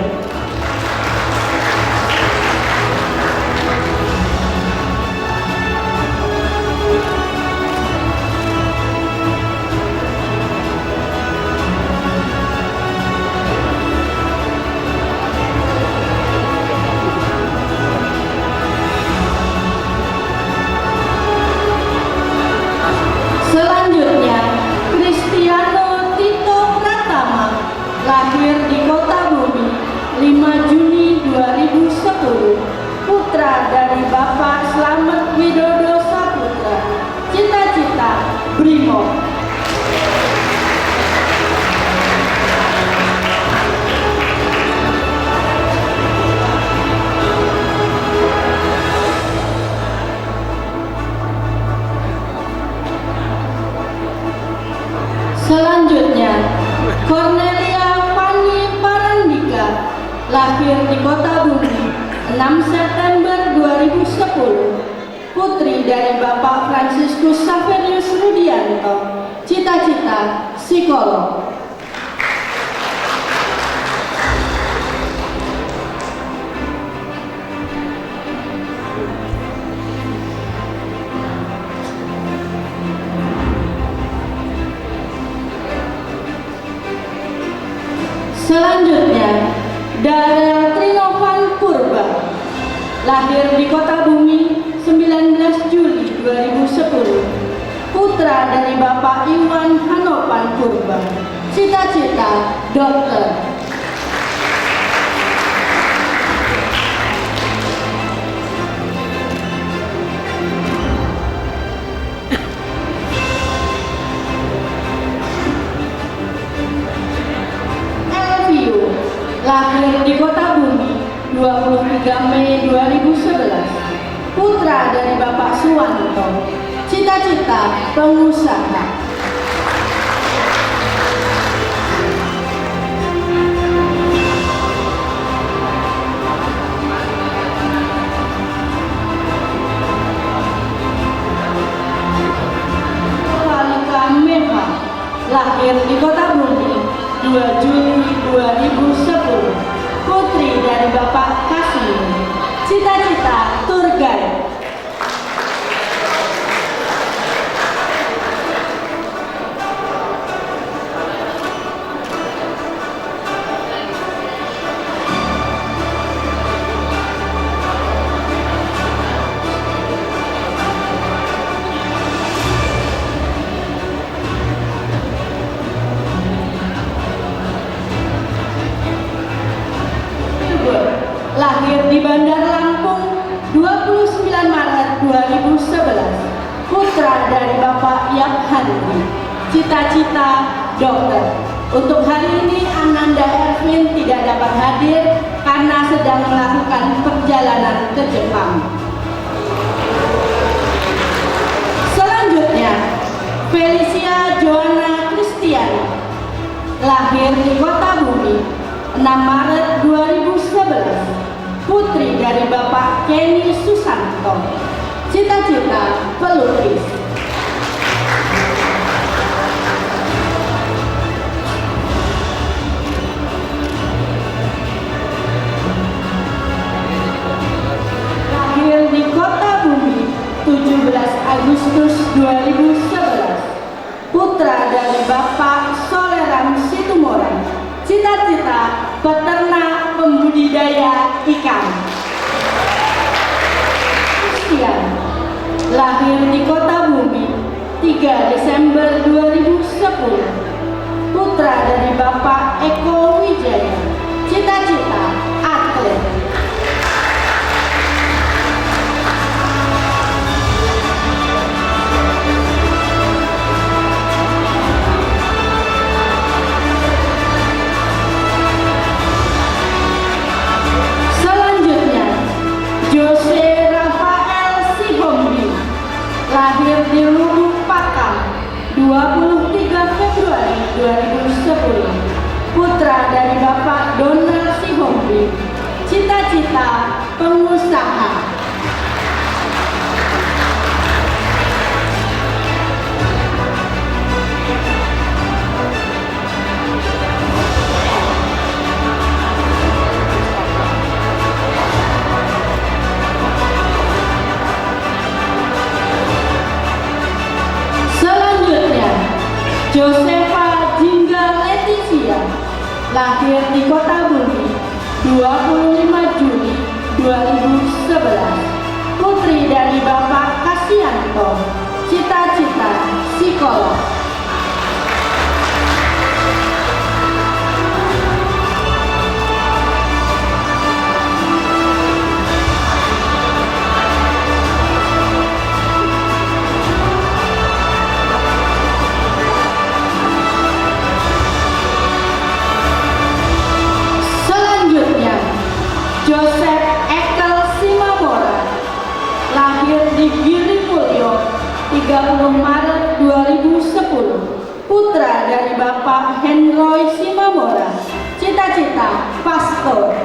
Selanjutnya, Cristiano Tito Pratama, lahir di Kota Bumi 5 Juni 2010, putra dari Bapak Slamet Widodo Saputra, cita-cita Brimob. Selanjutnya, Cornelia Fanny Parandika, lahir di Kota Bumi 6 September 2010, putri dari Bapak Franciscus Saverius Rudianto, cita-cita psikolog. Selanjutnya, Darel Trinovan Purba, lahir di Kota Bumi 19 Juli 2010, putra dari Bapak Iwan Hanopan Purba, cita-cita dokter. Lahir di Kota Bumi 23 Mei 2011, putra dari Bapak Suwanto, cita-cita pengusaha. Valika Meha, lahir di Kota Bumi 2 Juli 2010, putri dari Bapak Kasim, cita-cita tour guide. putra dari Bapak Yabhandi, cita-cita dokter. Untuk hari ini Ananda Ervin tidak dapat hadir karena sedang melakukan perjalanan ke Jepang. Selanjutnya, Felicia Joanna Kristiani, lahir di Kota Bumi, 6 Maret 2011, putri dari Bapak Kenny Susanto, cita-cita pelukis. Lahir di Kota Bumi, 17 Agustus 2011, putra dari Bapak Soleram Situmorang, cita-cita peternak pembudidaya ikan. Kristian, lahir di Kota Bumi, 3 Desember 2010, putra dari Bapak Eko Wijaya, cita-cita atlet. Jose Rafael Sihombi, lahir di Lubuk Pakam, 23 Februari 2010, putra dari Bapak Donald Sihombi, cita-cita pengusaha. Josefa Jingga Leticia, lahir di Kota Bumi, 25 Juni 2011, putri dari Bapak Kasianto, cita-cita psikolog. Joseph Ekel Simamora, lahir di Giri Mulyo, 30 Maret 2010, putra dari Bapak Henroy Simamora, cita-cita pastor.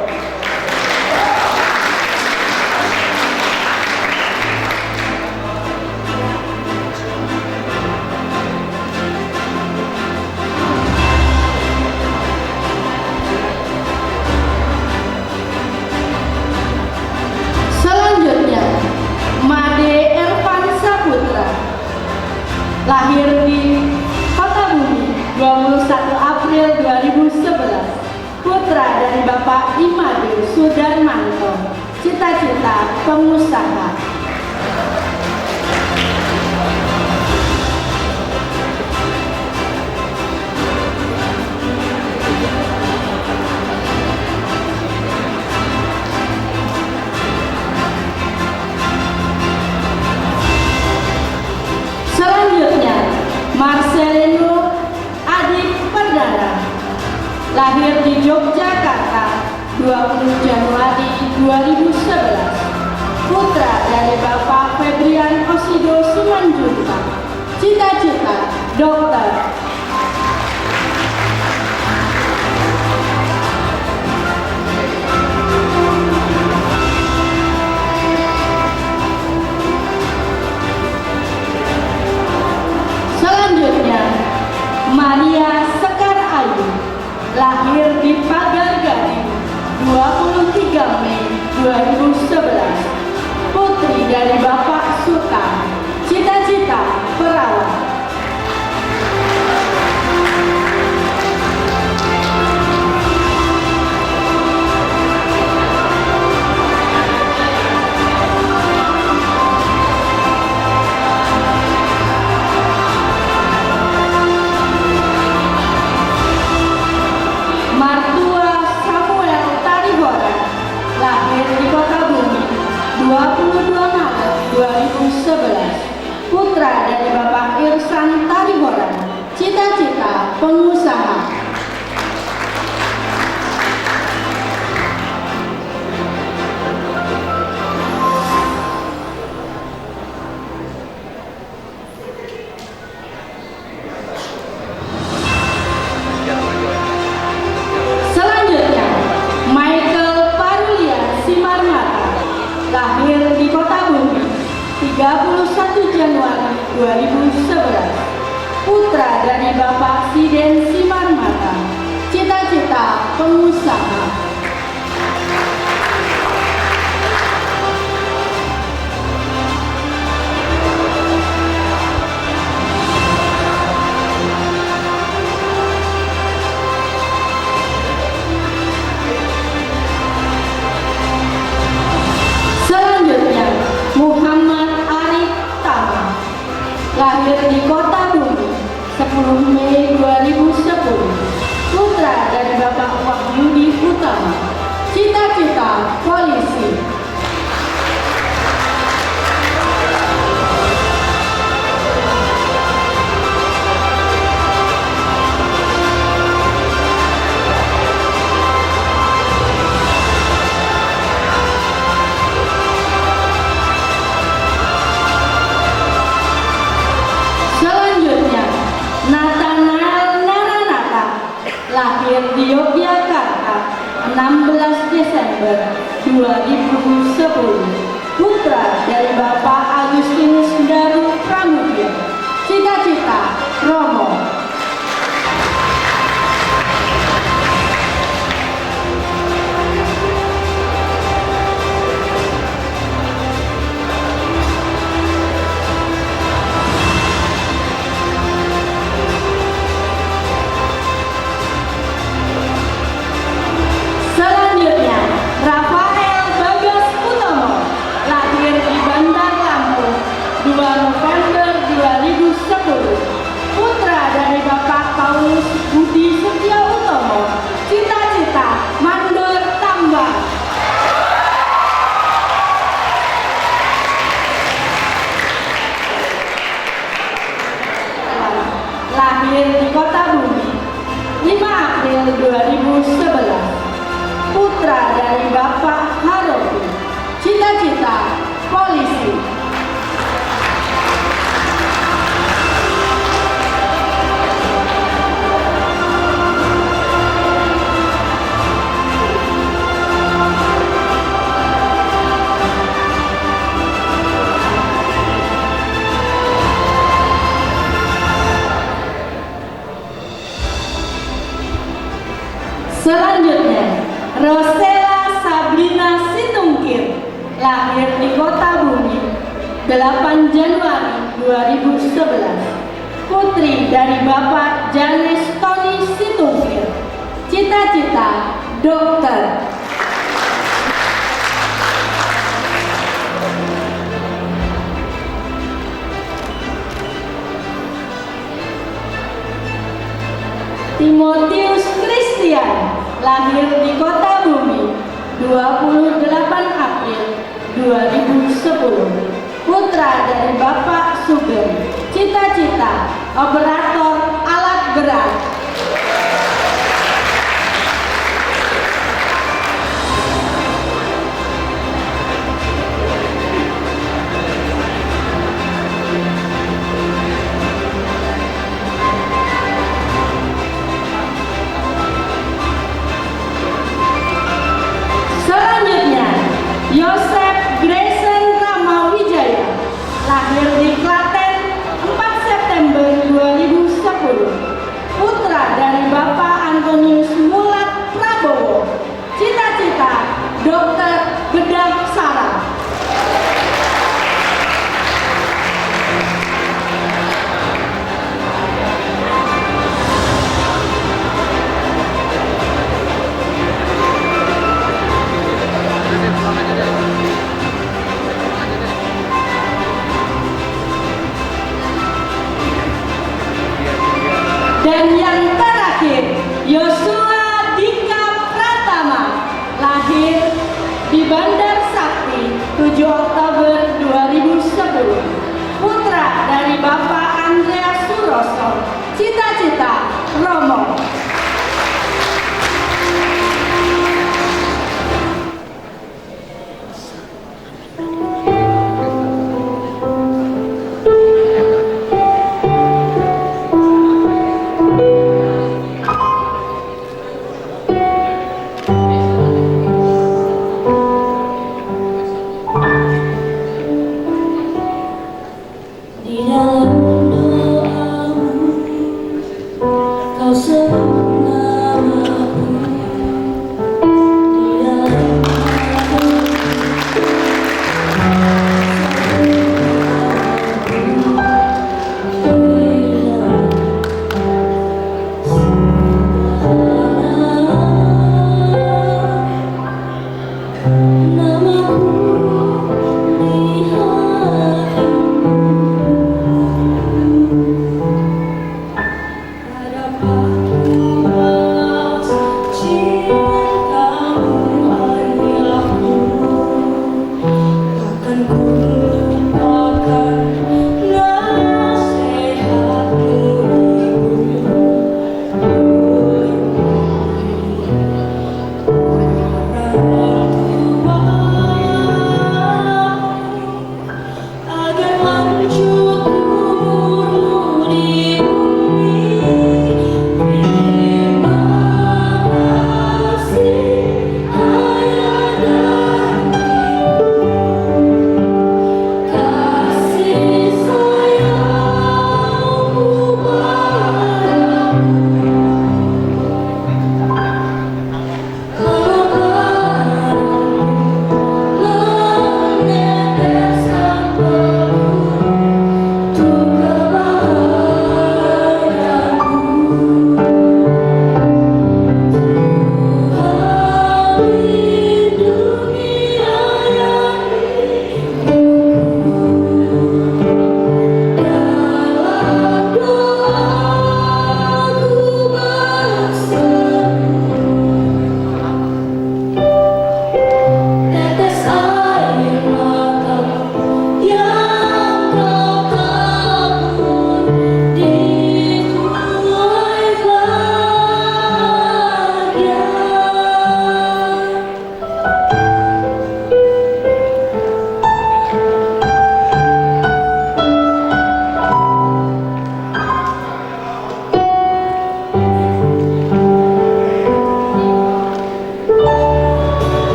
Made Ervan Saputra, lahir di Kota Bumi, 21 April 2011, putra dari Bapak Imade Sudarmanto, cita-cita pengusaha. Selanjutnya, Marcelino Adik Perdana, lahir di Yogyakarta, 20 Januari 2011, putra dari Bapak Febrian Osido Simanjuntak, cita-cita dokter. Selanjutnya, Maria Sekar Ayu, lahir di Pagar Gading, 23 Mei 2011, putri dari Bapak Suka, cita-cita perawat. putra dari Bapak Irsan Tarihoran, cita-cita pengusaha. Selanjutnya, Michael Parulia Simarmata, lahir di Kota Bumi, 31 Januari 2011, putra dari Bapak Siden Simarmata, cita-cita pengusaha. Selanjutnya, Muhammad Arif Tama, lahir di Kota Bumi, 10 Mei 2010, putra dari Bapak Wahyudi Utama, cita-cita polisi. Selanjutnya, Nathanael Naranata, lahir di Yogyakarta, 16 Desember 2010, putra dari Bapak Agustinus Daru Pramudya, cita-cita Romo. Selanjutnya, Rafael Bagas Utomo, lahir di Bandar Lampung, 2 November 2010, putra dari Bapak Paulus Budi Setio Utomo, cita-cita mandor tambang. Lahir di Kota Bumi, 5 April 2011, putra dari Bapak Haropi, cita-cita polisi. Selanjutnya, Rosela Sabrina Situngkir, lahir di Kota Bumi, 8 Januari 2011, putri dari Bapak Janes Tony Situngkir, cita-cita dokter. Timotius Christian, lahir di Kota Bumi, 28 April 2010, putra dari Bapak Sugeng, cita-cita operator alat berat. Selanjutnya, Yosef Grayson Ramawijaya, lahir di Klaten, 4 September 2010, putra dari Bapak Antonius Mulat Prabowo, cita-cita dokter bedah saraf. Dan yang terakhir, Yosua Dika Pratama, lahir di Bandar Sakti, 7 Oktober 2010, putra dari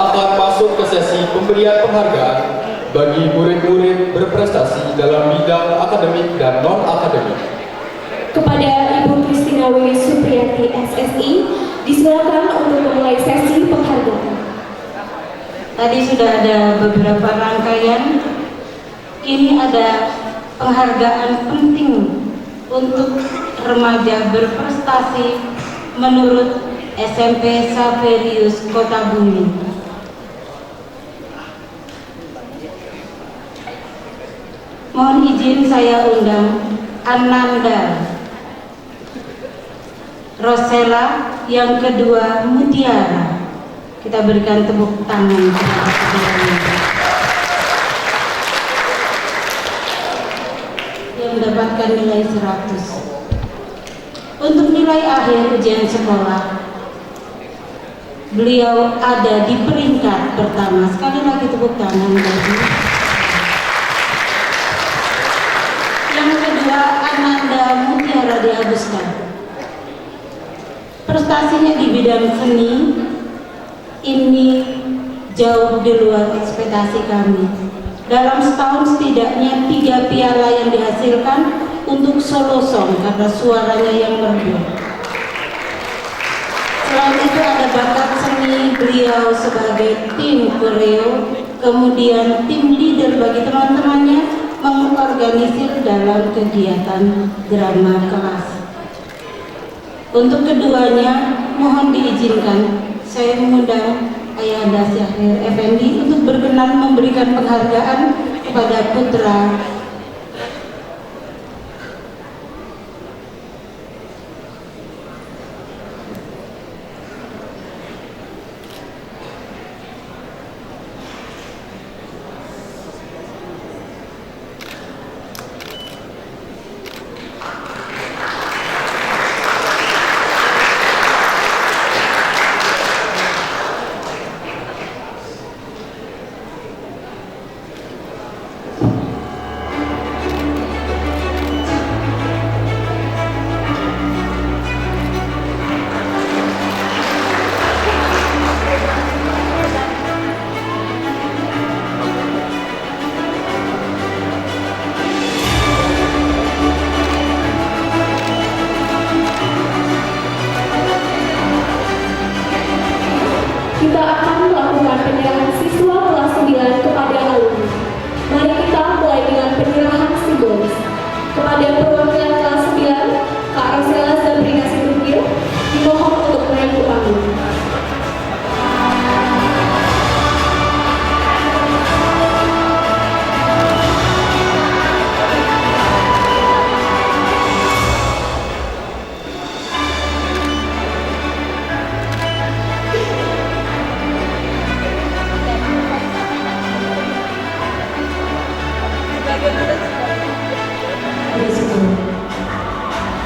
akan masuk ke sesi pemberian penghargaan bagi murid-murid berprestasi dalam bidang akademik dan non-akademik. Kepada Ibu Kristina W. Supriyati SSI, disilakan untuk memulai sesi penghargaan. Tadi sudah ada beberapa rangkaian, kini ada penghargaan penting untuk remaja berprestasi menurut SMP Xaverius Kota Bumi. Mohon izin saya undang Ananda Rosella, yang kedua Mutiara. Kita berikan tepuk tangan kepada keduanya yang mendapatkan nilai 100. Untuk nilai akhir ujian sekolah, beliau ada di peringkat pertama. Sekali lagi tepuk tangan bagi yang kedua, Ananda Mutiara Diaguskan. Prestasinya di bidang seni ini jauh di luar ekspektasi kami. Dalam setahun setidaknya 3 piala yang dihasilkan untuk solo song karena suaranya yang merdu. Selain itu ada bakat seni beliau sebagai tim koreo, kemudian tim leader bagi teman-temannya, mengorganisir dalam kegiatan drama kelas. Untuk keduanya, mohon diizinkan saya mengundang Ayahanda Syahrir Effendi untuk berkenan memberikan penghargaan kepada putra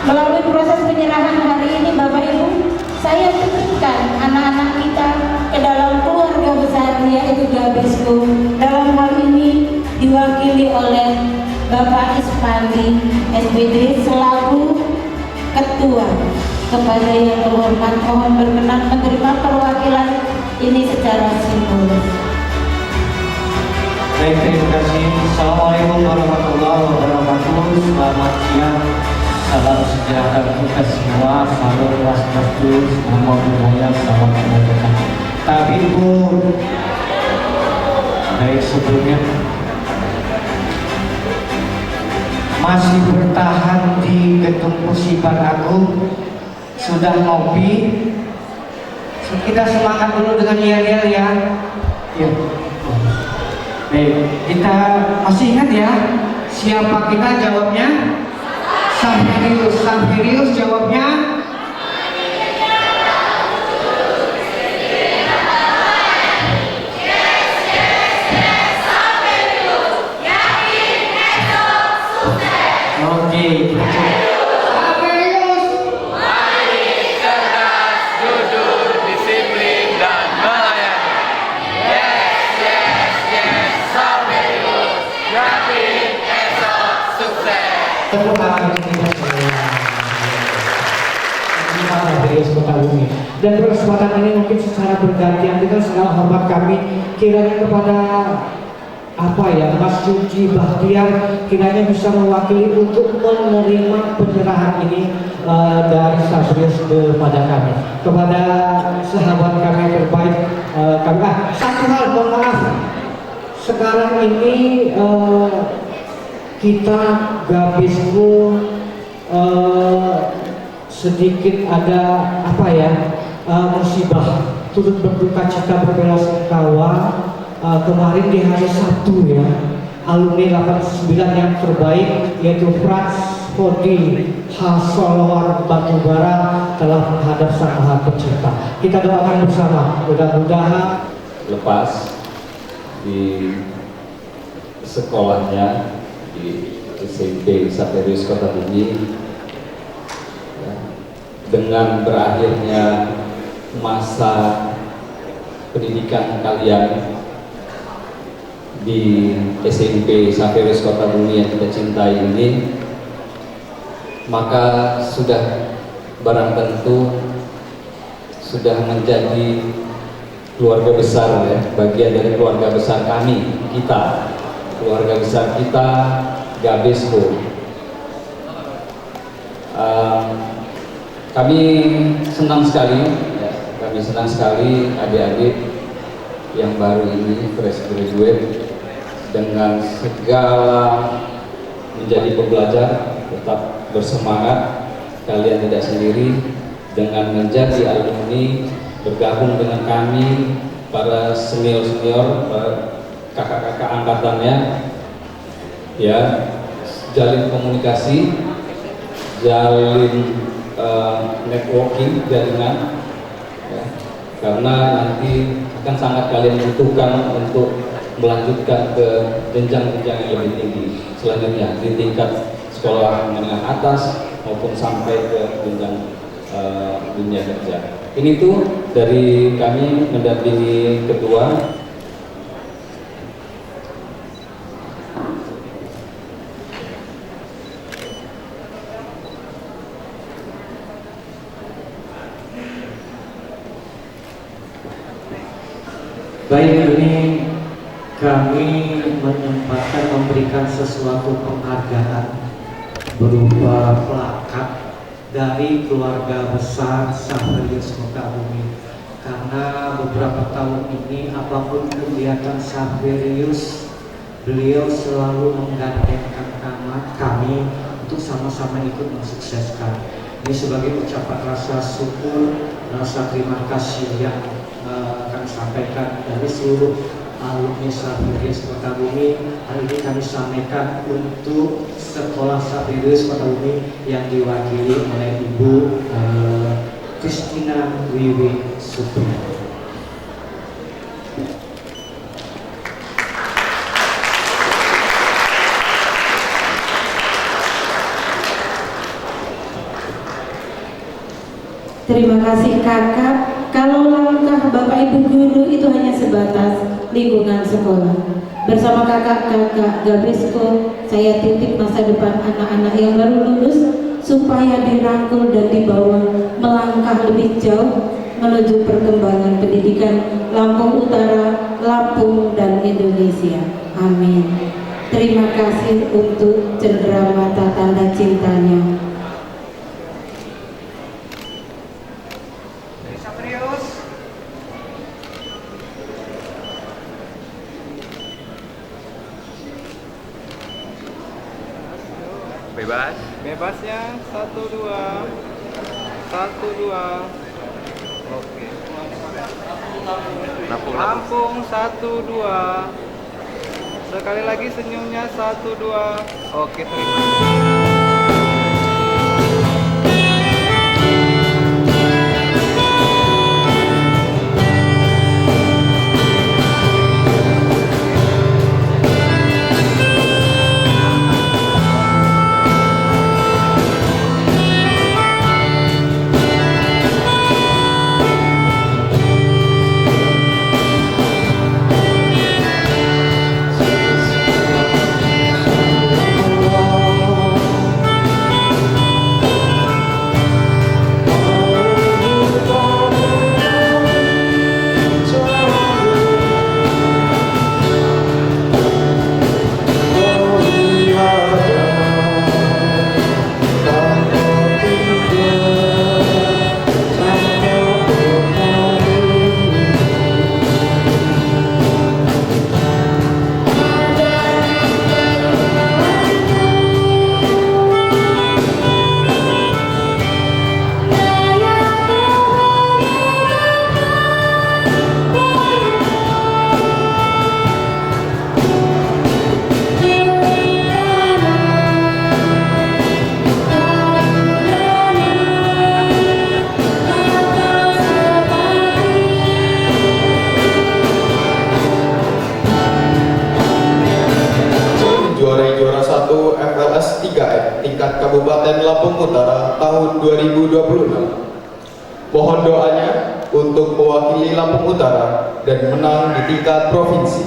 Melalui proses penyerahan hari ini Bapak Ibu, saya titipkan anak-anak kita ke dalam keluarga besar yaitu Gabisku. Dalam hal ini diwakili oleh Bapak Ispandi SPD selaku Ketua. Kepada yang terhormat mohon berkenan menerima perwakilan ini secara simbolis. Baik, terima kasih. Assalamualaikum warahmatullahi wabarakatuh. Selamat siang. Salam sejahtera kita semua. Salam waspastus, nama budaya, salam kebajikan. Tapi pun baik, sebelumnya masih bertahan di gedung Musiban Agung, sudah ngopi. Kita semangat dulu dengan yel-yel ya. Ya. Baik, kita masih ingat ya siapa kita jawabnya? Xaverius jawabnya. Oke, kita coba. Xaverius. Manis, cerdas, jujur, disiplin, dan melayani. Yes, Xaverius, yakin esok sukses. Tepuk tangan kita semua. Terima Saverius Kota-Bumi. Dan berkesempatan ini mungkin secara bergantian dengan segala hormat kami kiranya kepada Mas Suci Bahtiar kiranya bisa mewakili untuk menerima penyerahan ini dari Saverius kepada kami, kepada sahabat kami yang terbaik. Satu hal, mohon maaf, sekarang ini kita Gabisku sedikit ada musibah, turut berduka cita berbelasungkawa. Kemarin di hari Sabtu ya, alumni 89 yang terbaik yaitu Frans Fodi Hasolowar Batubara telah menghadap Sang Maha Pencipta. Kita doakan bersama, mudah-mudahan lepas di sekolahnya di SMP Saverius Kota-Bumi ya, dengan berakhirnya masa pendidikan kalian di SMP Saverius Kota-Bumi yang kita cintai ini, maka sudah barang tentu sudah menjadi keluarga besar ya, bagian dari keluarga besar kami, keluarga besar kita Gabisco. Kami senang sekali ya, adik-adik yang baru ini fresh graduate dengan segala menjadi pembelajar, tetap bersemangat, kalian tidak sendiri dengan menjadi alumni, bergabung dengan kami para senior-senior, kakak-kakak angkatannya ya, jalin komunikasi, jalin networking, jaringan ya, karena nanti akan sangat kalian butuhkan untuk melanjutkan ke jenjang-jenjang yang lebih tinggi selanjutnya di tingkat sekolah menengah atas maupun sampai ke jenjang dunia kerja. Ini tuh dari kami mendampingi ketua. baik, ini kami menyempatkan memberikan sesuatu penghargaan berupa plakat dari keluarga besar Saverius Kota-Bumi, karena beberapa tahun ini apapun kegiatan Saverius, beliau selalu menggandengkan kami untuk sama-sama ikut mensukseskan. Ini sebagai ucapan rasa syukur, rasa terima kasih yang kami sampaikan dari seluruh alumni Saverius Kota-Bumi. Hari ini kami sampaikan untuk sekolah Saverius Kota-Bumi yang diwakili oleh Ibu Christina Wiwi Supri. Terima kasih kakak. Kalau langkah Bapak Ibu Guru itu hanya sebatas lingkungan sekolah. Bersama kakak-kakak Gabisco, saya titip masa depan anak-anak yang baru lulus supaya dirangkul dan dibawa melangkah lebih jauh menuju perkembangan pendidikan Lampung Utara, Lampung, dan Indonesia. Amin. Terima kasih untuk cenderamata tanda cintanya. Bebas. Bebasnya 1 2 1 2. Oke. Lampung 1 2. Sekali lagi senyumnya 1 2. Oke, terima kasih. dan menang di tingkat provinsi.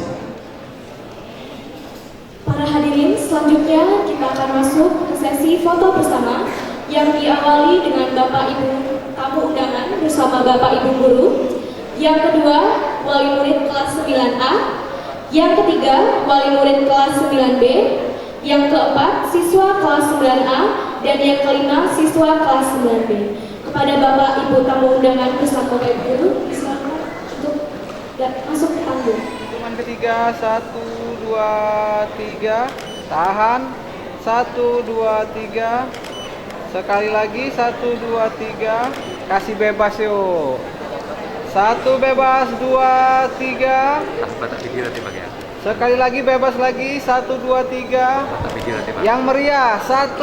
Para hadirin, selanjutnya kita akan masuk ke sesi foto bersama yang diawali dengan Bapak Ibu tamu undangan bersama Bapak Ibu guru. Yang kedua, wali murid kelas 9A. Yang ketiga, wali murid kelas 9B. Yang keempat, siswa kelas 9A. Dan yang kelima, siswa kelas 9B. Kepada Bapak Ibu tamu undangan bersama Bapak Ibu guru, silakan untuk masuk ke panggung. Hitungan ketiga, 1, 2, 3, tahan, 1, 2, 3, sekali lagi, 1, 2, 3, kasih bebas yuk, 1 bebas, 2, 3, sekali lagi bebas lagi, 1, 2, 3, yang meriah, 1,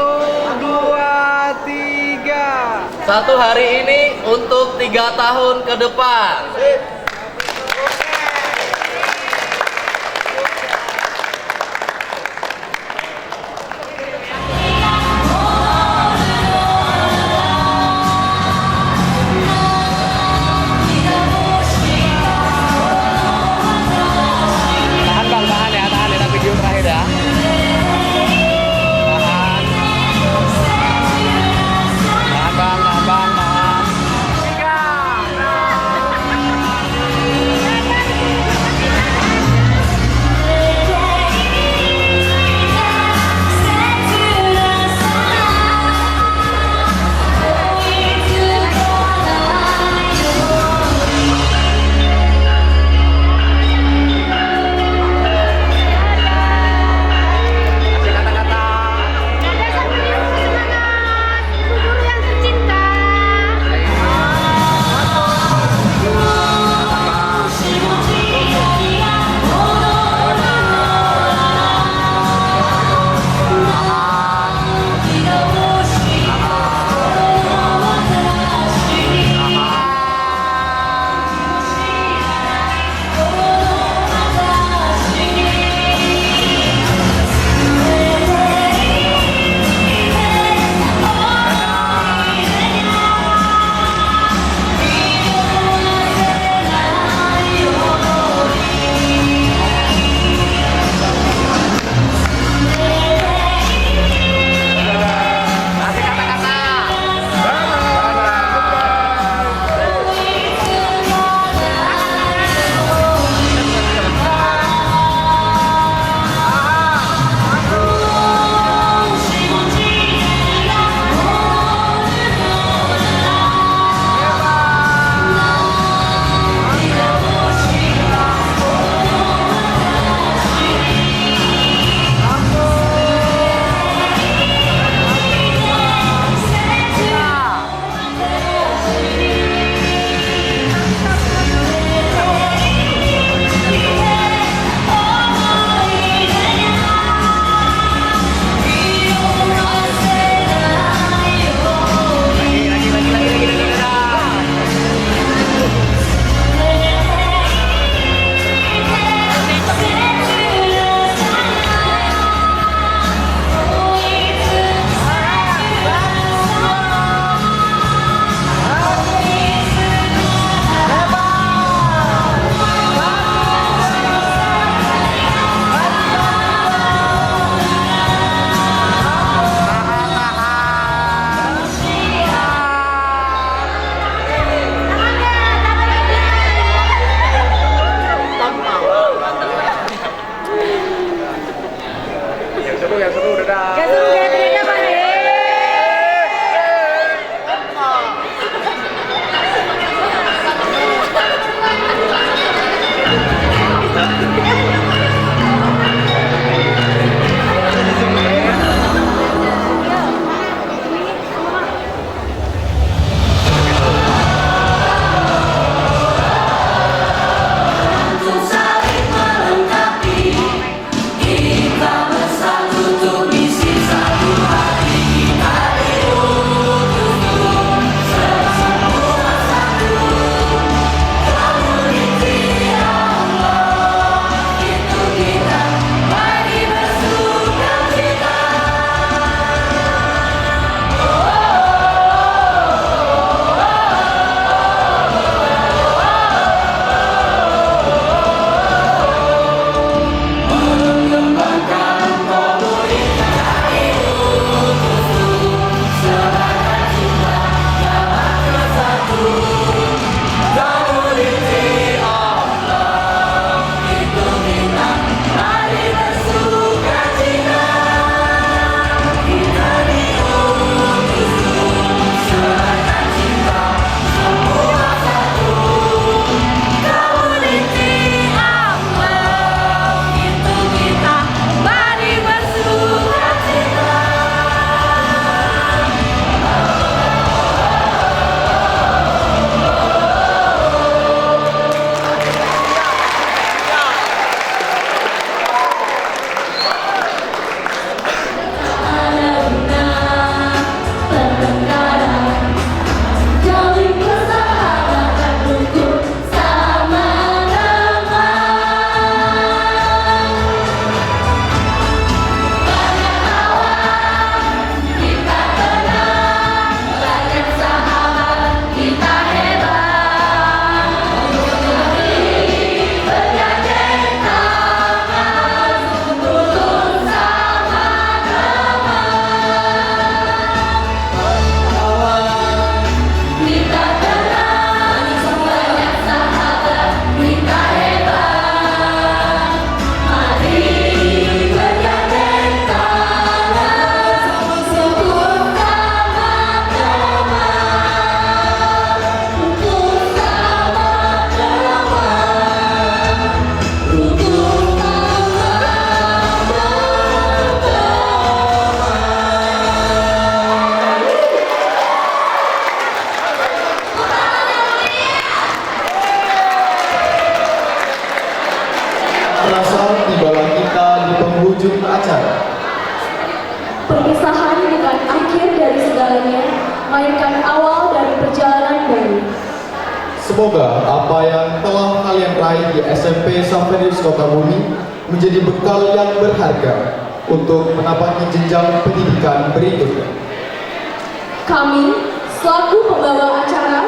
2, 3. Satu hari ini untuk 3 tahun ke depan. terasa tibalah kita di penghujung acara. Perpisahan bukan akhir dari segalanya, melainkan awal dari perjalanan baru. Semoga apa yang telah kalian raih di SMP Xaverius Kotabumi menjadi bekal yang berharga untuk menapaki jenjang pendidikan berikutnya. Kami, selaku pembawa acara,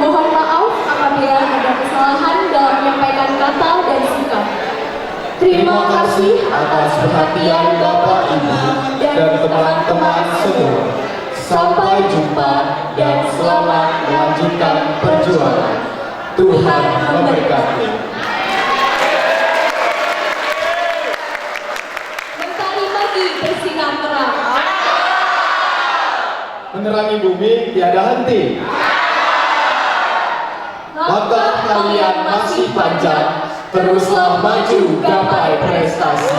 mohon maaf apabila ada kesalahan dalam menyampaikan kata dan sikap. Terima kasih atas perhatian Bapak Ibu dan teman-teman semua. Sampai jumpa dan selamat melanjutkan perjuangan. Tuhan memberkati. Mentari pagi bersinar terang. Menerangi bumi tiada henti. Langkah kalian masih panjang, teruslah maju gapai prestasi.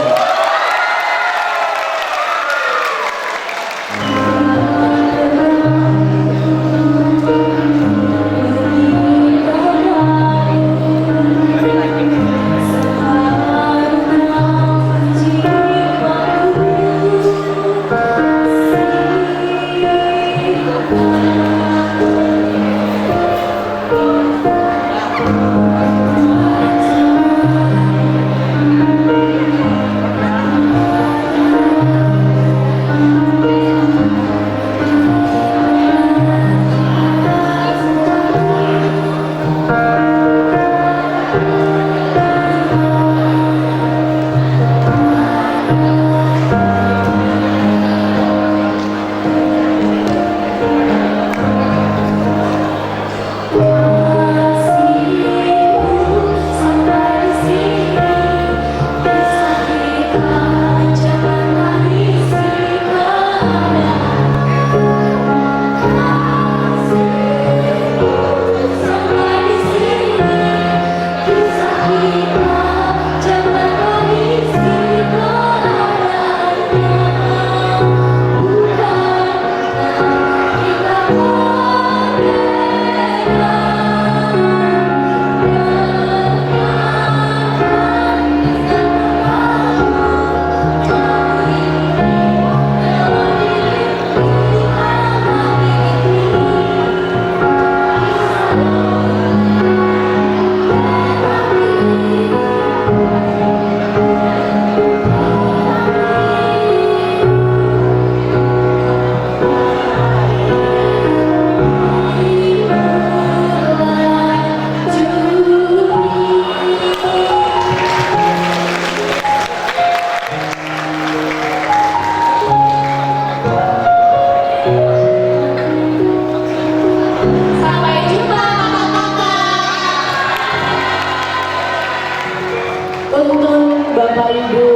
Untuk Bapak Ibu